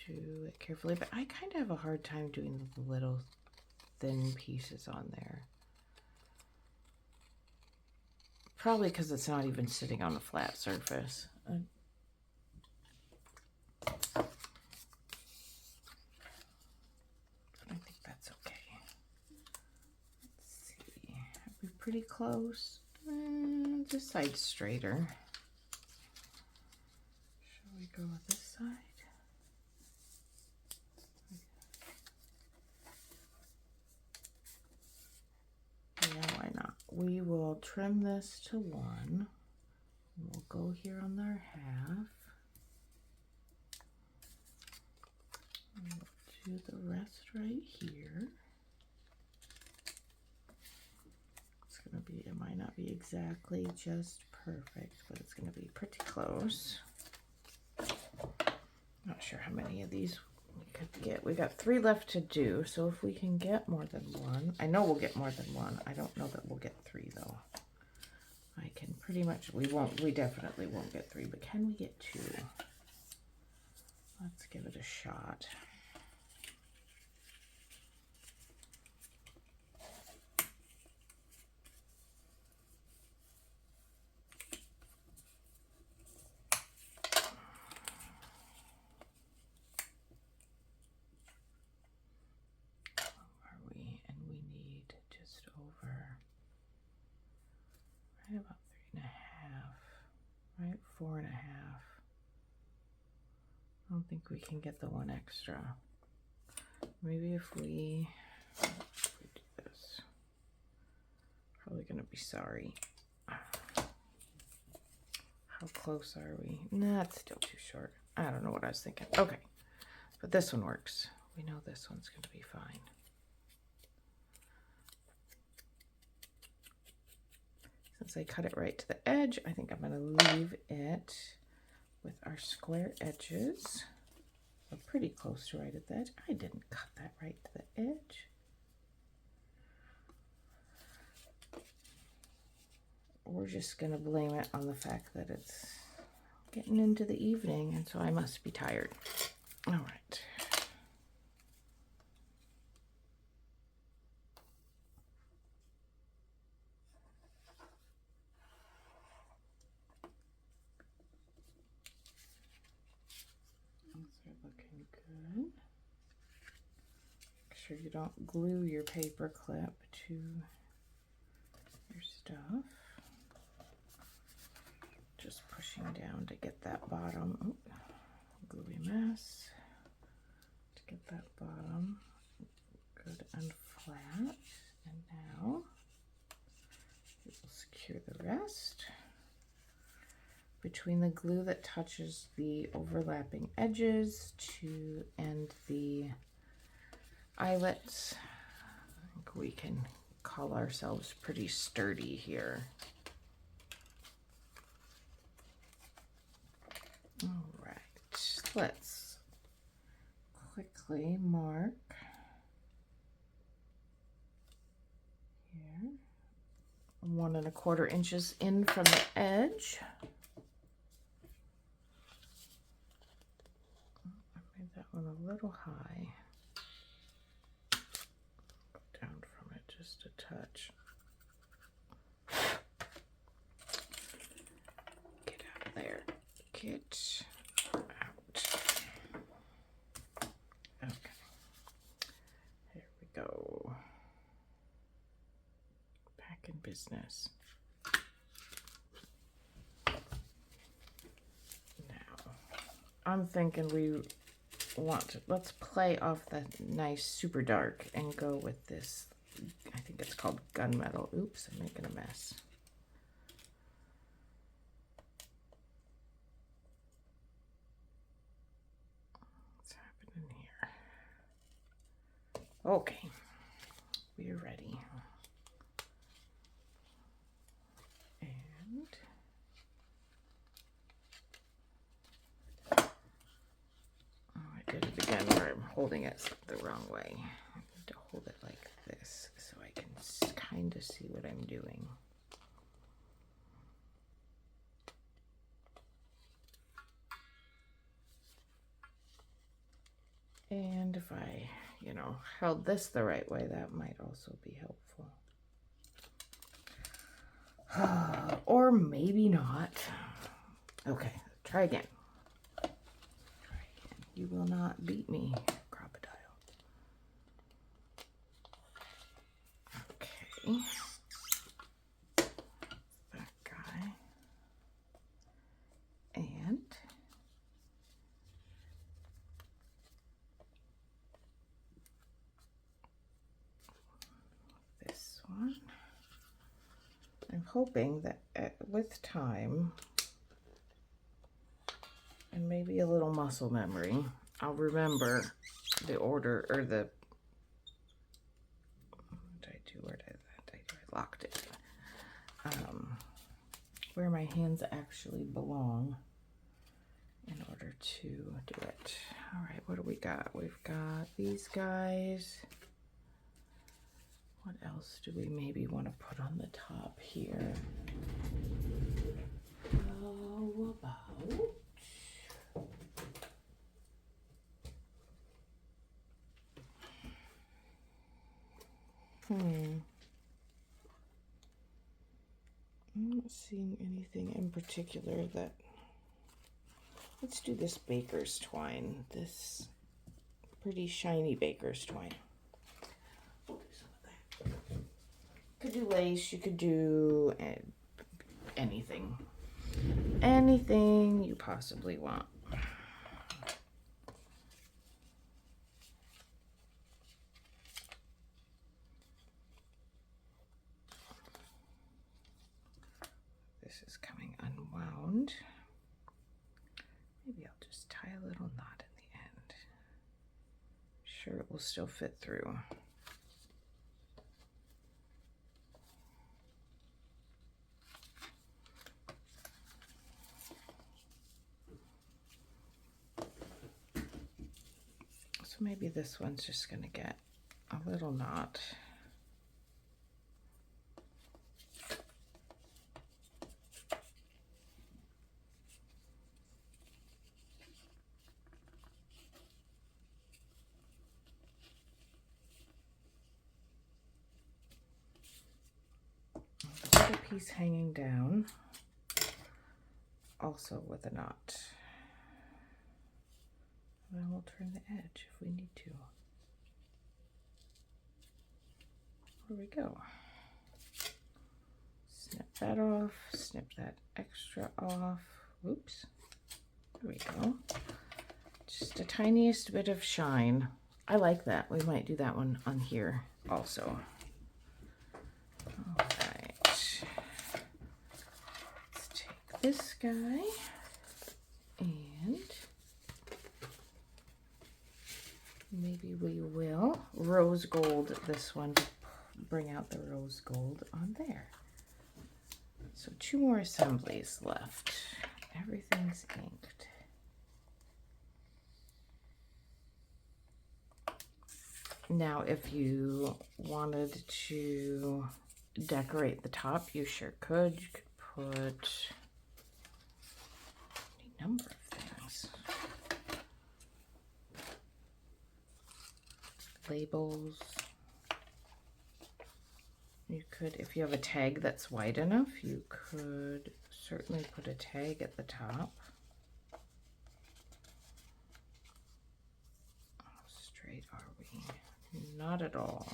Speaker 1: do it carefully, but I kind of have a hard time doing the little thin pieces on there. Probably because it's not even sitting on a flat surface. Pretty close. This side's straighter. Shall we go with this side? Yeah, why not? We will trim this to 1. We'll go here on our 1/2. And we'll do the rest right here. It might not be exactly just perfect, but it's going to be pretty close. Not sure how many of these we could get. We got 3 left to do, so if we can get more than 1, I know we'll get more than 1. I don't know that we'll get 3 though. I can pretty much, we definitely won't get 3, but can we get 2? Let's give it a shot. About 3 1/2, right? 4 1/2. I don't think we can get the 1 extra. Maybe if we do this, probably gonna be sorry. How close are we? Nah, it's still too short. I don't know what I was thinking. Okay, but this one works. We know this one's gonna be fine. Since I cut it right to the edge, I think I'm going to leave it with our square edges. We're pretty close to right at the edge. I didn't cut that right to the edge. We're just going to blame it on the fact that it's getting into the evening, and so I must be tired. All right. Looking good. Make sure you don't glue your paper clip to your stuff. Just pushing down to get that bottom. Gluey mess. To get that bottom good and flat. And now we will secure the rest between the glue that touches the overlapping edges and the eyelets. I think we can call ourselves pretty sturdy here. All right, let's quickly mark here 1 1/4 inches in from the edge. I made that one a little high. Go down from it just a touch. Get out of there. Get out. Okay. Here we go. Back in business. Now, I'm thinking let's play off the nice super dark and go with this. I think it's called gunmetal. Oops, I'm making a mess. Okay, we're ready. And I did it again where I'm holding it the wrong way. I need to hold it like this so I can kind of see what I'm doing. And if I, held this the right way, that might also be helpful. Or maybe not. Okay, try again. You will not beat me, crocodile. Okay. That guy. And this one. I'm hoping that with time and maybe a little muscle memory, I'll remember the order or the, what did I do? Where did I do? I locked it. Where my hands actually belong in order to do it. All right, what do we got? We've got these guys. What else do we maybe want to put on the top here? How about I'm not seeing anything in particular that. Let's do this baker's twine. This pretty shiny baker's twine. We'll do some of that. Could do lace. You could do anything. Anything you possibly want. This is coming unwound. Maybe I'll just tie a little knot in the end. Sure, it will still fit through. So maybe this one's just going to get a little knot. The other piece hanging down, also with a knot. And then we'll turn the edge if we need to. There we go. Snip that off, snip that extra off. Oops. There we go. Just the tiniest bit of shine. I like that. We might do that one on here also. All right. Let's take this guy and maybe we will rose gold this one bring out the rose gold on there. So 2 more assemblies left. Everything's inked. Now, if you wanted to decorate the top, you sure could. You could put any number of things. Labels. You could, if you have a tag that's wide enough, you could certainly put a tag at the top. How straight are we? Not at all.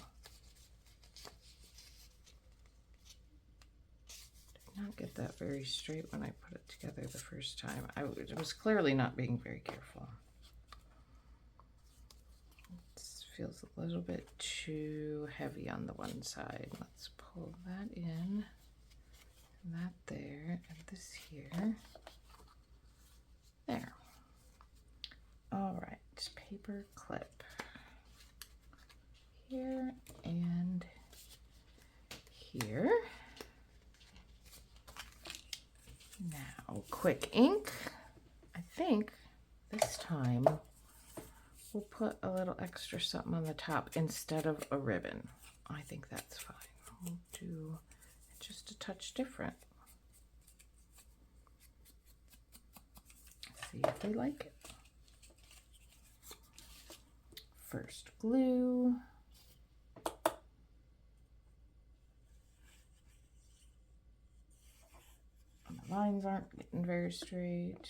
Speaker 1: Did not get that very straight when I put it together the first time. I was clearly not being very careful. This feels a little bit too heavy on the one side. Let's pull that in, and that there, and this here. There. All right, paper clip. Here and here. Now, quick ink. I think this time we'll put a little extra something on the top instead of a ribbon. I think that's fine. We'll do it just a touch different. See if they like it. First glue. Lines aren't getting very straight.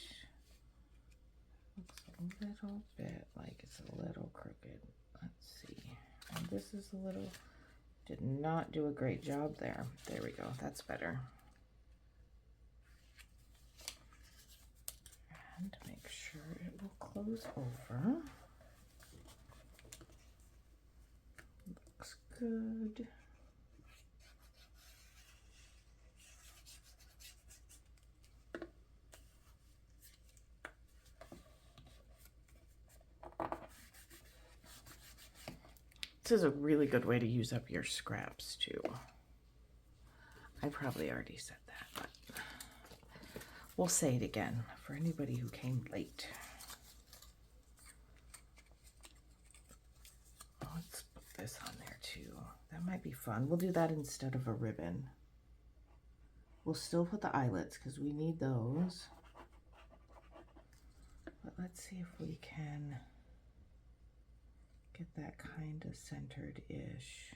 Speaker 1: Looks a little bit like it's a little crooked. Let's see. And this is a little, did not do a great job there. There we go. That's better. And make sure it will close over. Looks good. This is a really good way to use up your scraps too. I probably already said that, but we'll say it again for anybody who came late. Let's put this on there too. That might be fun. We'll do that instead of a ribbon. We'll still put the eyelets because we need those. But let's see if we can get that kind of centered-ish.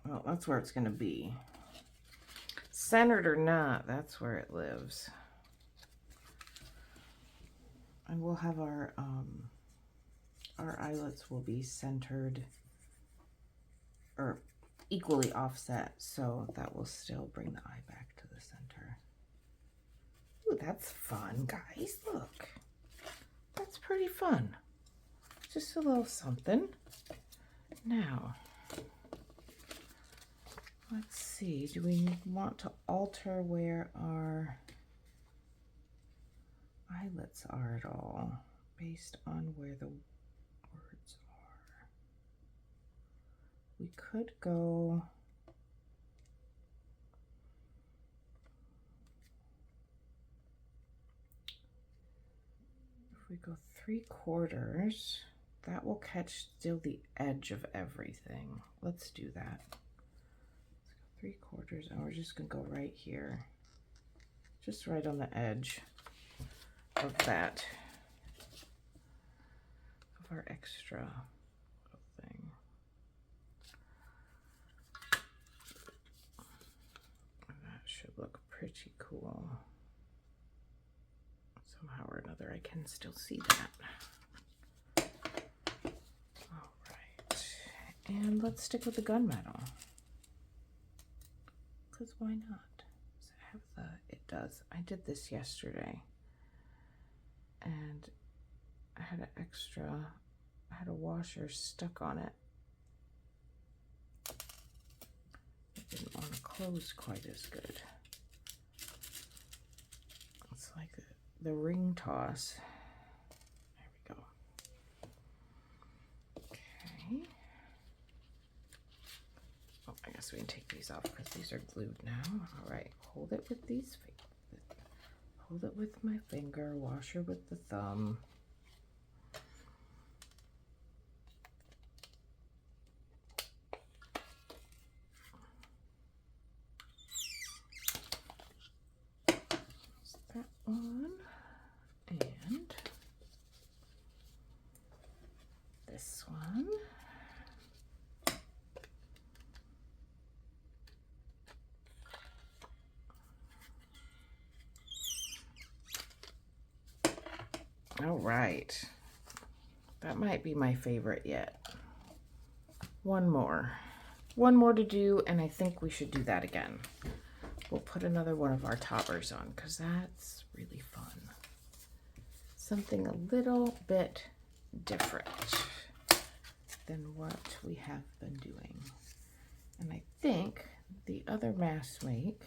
Speaker 1: Well, that's where it's going to be. Centered or not, that's where it lives. And we'll have our eyelets will be centered or equally offset, so that will still bring the eye back to the center. Ooh, that's fun, guys. Look, that's pretty fun. Just a little something. Now, let's see, do we want to alter where our eyelets are at all based on where the words are? We could go if we go 3/4, that will catch still the edge of everything. Let's do that. Let's go 3/4, and we're just gonna go right here, just right on the edge of that, of our extra little thing. And that should look pretty cool. Somehow or another, I can still see that. All right, and let's stick with the gunmetal, because why not? Does it have the, it does. I did this yesterday, and I had an extra, I had a washer stuck on it. It didn't want to close quite as good. the ring toss. There we go. Okay. Oh, I guess we can take these off because these are glued now. All right, hold it with these. Hold it with my finger, wash her with the thumb. That one, and this one. All right, that might be my favorite yet. One more to do, and I think we should do that again. We'll put another one of our toppers on because that's really fun. Something a little bit different than what we have been doing. And I think the other mask make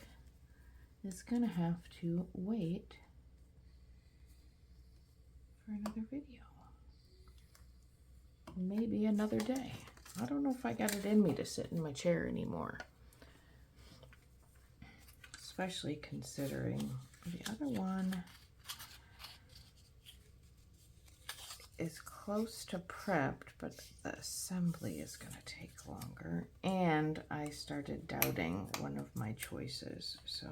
Speaker 1: is gonna have to wait for another video. Maybe another day. I don't know if I got it in me to sit in my chair anymore. Especially considering the other one is close to prepped, but the assembly is going to take longer. And I started doubting one of my choices, so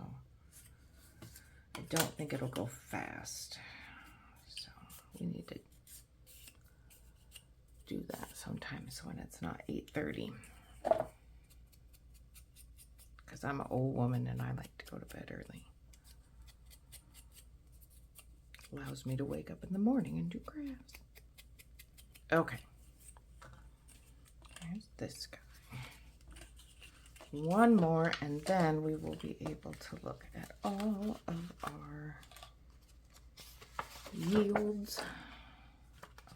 Speaker 1: I don't think it'll go fast. So we need to do that sometimes when it's not 8:30. Because I'm an old woman and I like to go to bed early. Allows me to wake up in the morning and do crafts. Okay. Here's this guy. One more, and then we will be able to look at all of our yields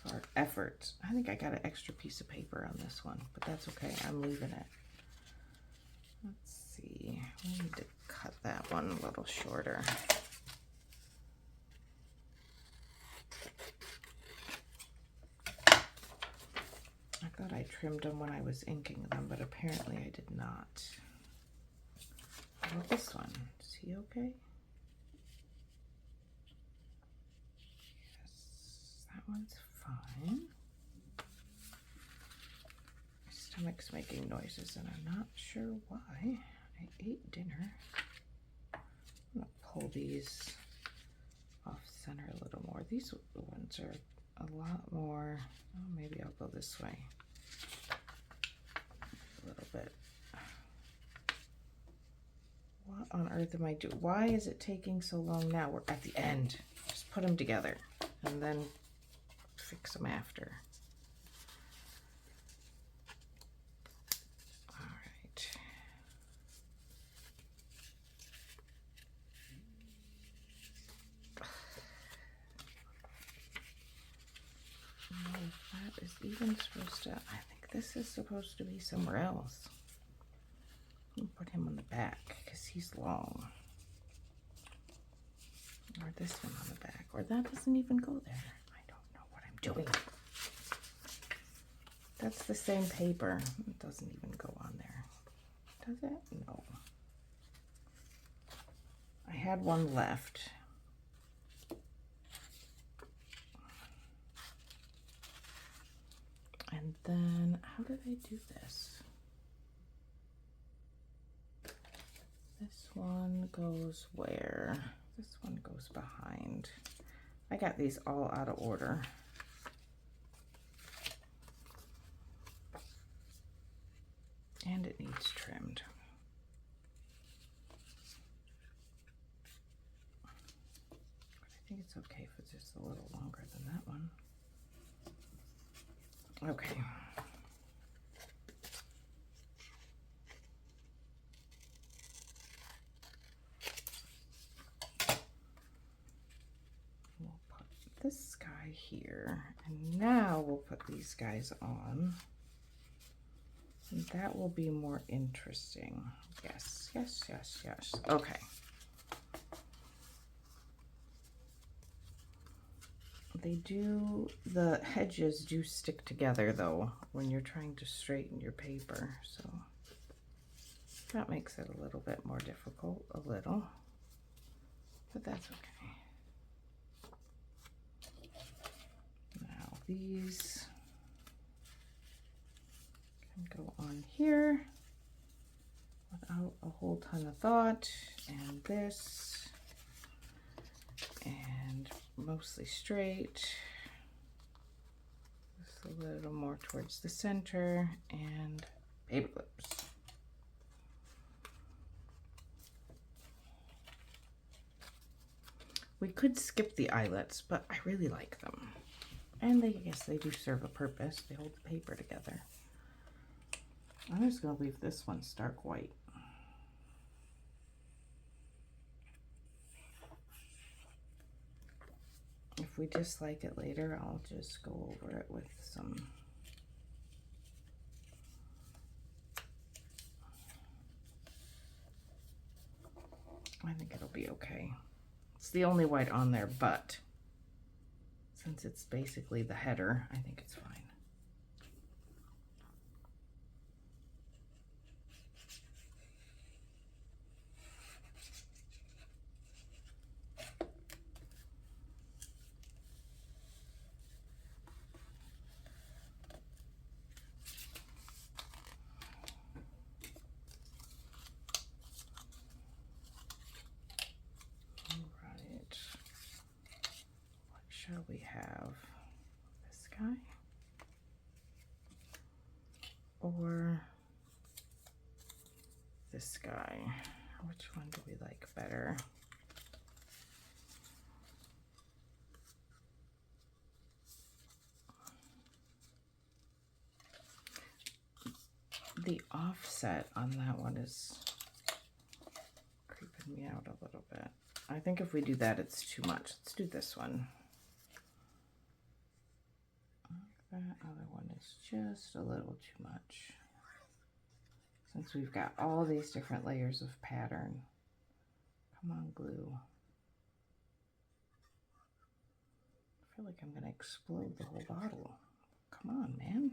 Speaker 1: of our efforts. I think I got an extra piece of paper on this one, but that's okay. I'm leaving it. Let's see. We need to cut that one a little shorter. I thought I trimmed them when I was inking them, but apparently I did not. How about this one? Is he okay? Yes, that one's fine. My stomach's making noises and I'm not sure why. I ate dinner. I'm gonna pull these off center a little more. These ones are a lot more, oh, maybe I'll go this way a little bit. What on earth am I doing? Why is it taking so long now? We're at the end. Just put them together and then fix them after. All right. That is even supposed to, I think this is supposed to be somewhere else. I'll put him on the back because he's long. Or this one on the back. Or that doesn't even go there. I don't know what I'm doing. That's the same paper. It doesn't even go on there. Does it? No. I had one left. And then, how did I do this? This one goes where? This one goes behind. I got these all out of order. And it needs trimmed. But I think it's okay if it's just a little longer than that one. Okay. We'll put this guy here, and now we'll put these guys on. And that will be more interesting. Yes, yes, yes, yes. Okay. the hedges do stick together though when you're trying to straighten your paper, so that makes it a little bit more difficult, but that's okay. Now these can go on here without a whole ton of thought, and this, and mostly straight, just a little more towards the center, and paper clips. We could skip the eyelets, but I really like them, and I guess they do serve a purpose. They hold the paper together. I'm just going to leave this one stark white. If we dislike it later, I'll just go over it with some I think it'll be okay. It's the only white on there, but since it's basically the header, I think it's fine. Shall we have this guy or this guy? Which one do we like better? The offset on that one is creeping me out a little bit. I think if we do that, it's too much. Let's do this one. That other one is just a little too much. Since we've got all these different layers of pattern. Come on, glue. I feel like I'm gonna explode the whole bottle. Come on, man.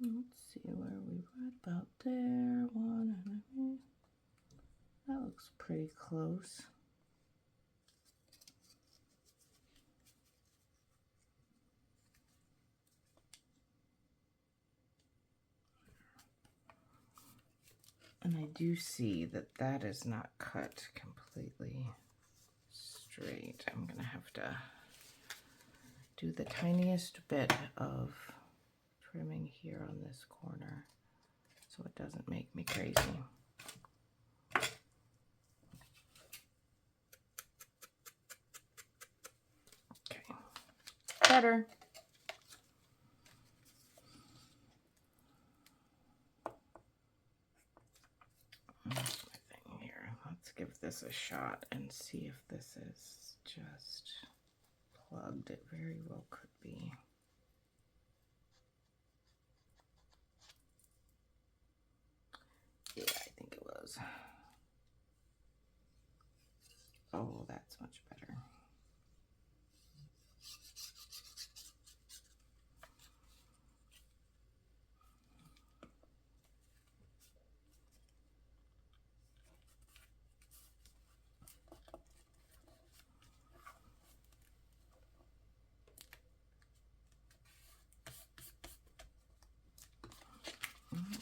Speaker 1: Let's see where we right about there. One. That looks pretty close. And I do see that that is not cut completely straight. I'm gonna have to do the tiniest bit of trimming here on this corner so it doesn't make me crazy. Okay, better. Let's give this a shot and see if this is just plugged. It very well could be. Yeah, I think it was. Oh, that's much better.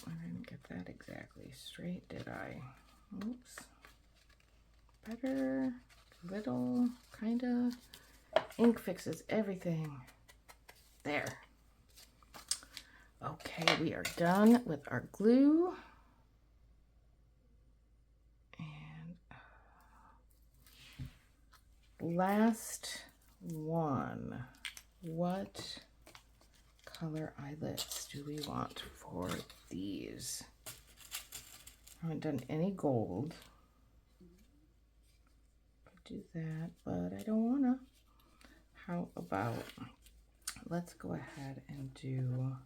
Speaker 1: I didn't get that exactly straight, did I? Oops. Better, little, kinda. Ink fixes everything. There. Okay, we are done with our glue. And last one. What color eyelets do we want for these? I haven't done any gold. Could do that, but I don't wanna. How about, let's go ahead and do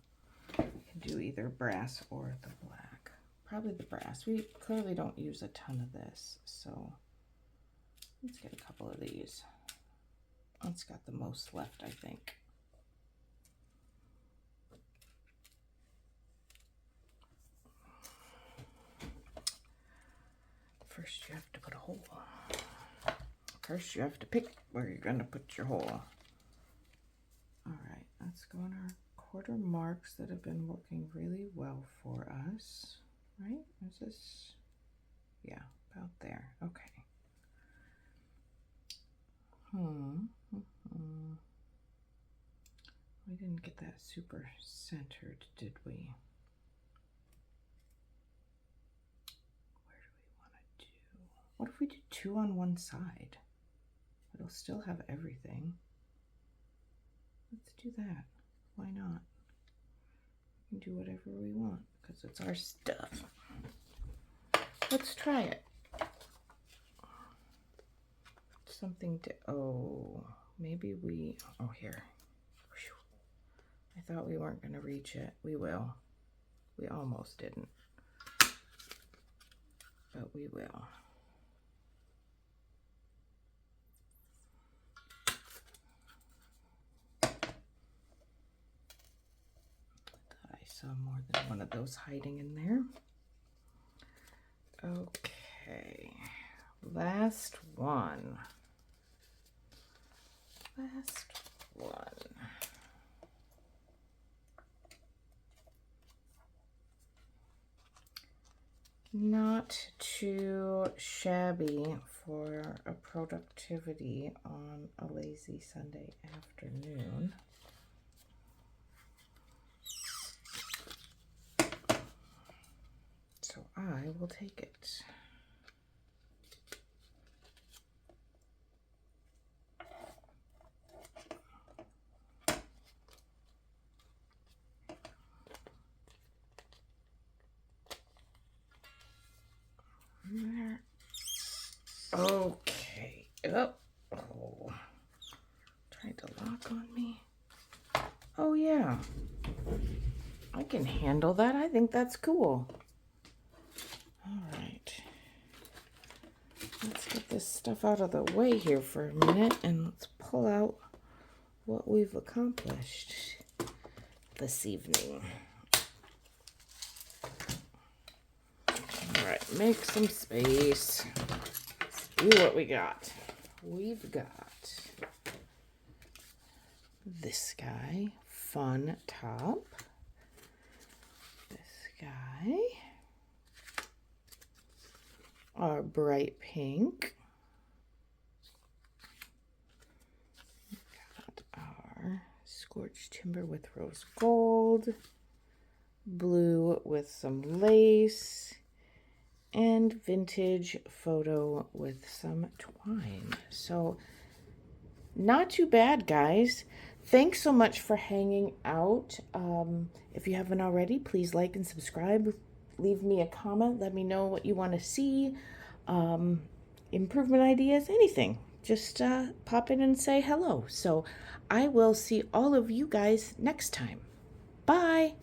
Speaker 1: either brass or the black. Probably the brass. We clearly don't use a ton of this, so let's get a couple of these. It's got the most left, I think. First, you have to put a hole. First, you have to pick where you're going to put your hole. All right, let's go on our quarter marks that have been working really well for us. Right? Is this? Yeah, about there. Okay. We didn't get that super centered, did we? Where do we want to do? What if we do 2 on one side? It'll still have everything. Let's do that. Why not? We can do whatever we want because it's our stuff. Let's try it. Something to, oh, maybe we, oh, here. I thought we weren't going to reach it. We will. We almost didn't. But we will. Thought I saw more than one of those hiding in there. Okay. Last one. Last one. Not too shabby for a productivity on a lazy Sunday afternoon. So I will take it. There. Okay. Oh. Tried to lock on me. Oh yeah. I can handle that. I think that's cool. All right. Let's get this stuff out of the way here for a minute and let's pull out what we've accomplished this evening. All right, make some space. Let's see what we got. We've got this guy, fun top. This guy, our bright pink. Got our scorched timber with rose gold, blue with some lace, and vintage photo with some twine. So not too bad, guys. Thanks so much for hanging out. If you haven't already, please like and subscribe. Leave me a comment. Let me know what you want to see. Improvement ideas, anything. Just pop in and say hello. So I will see all of you guys next time. Bye.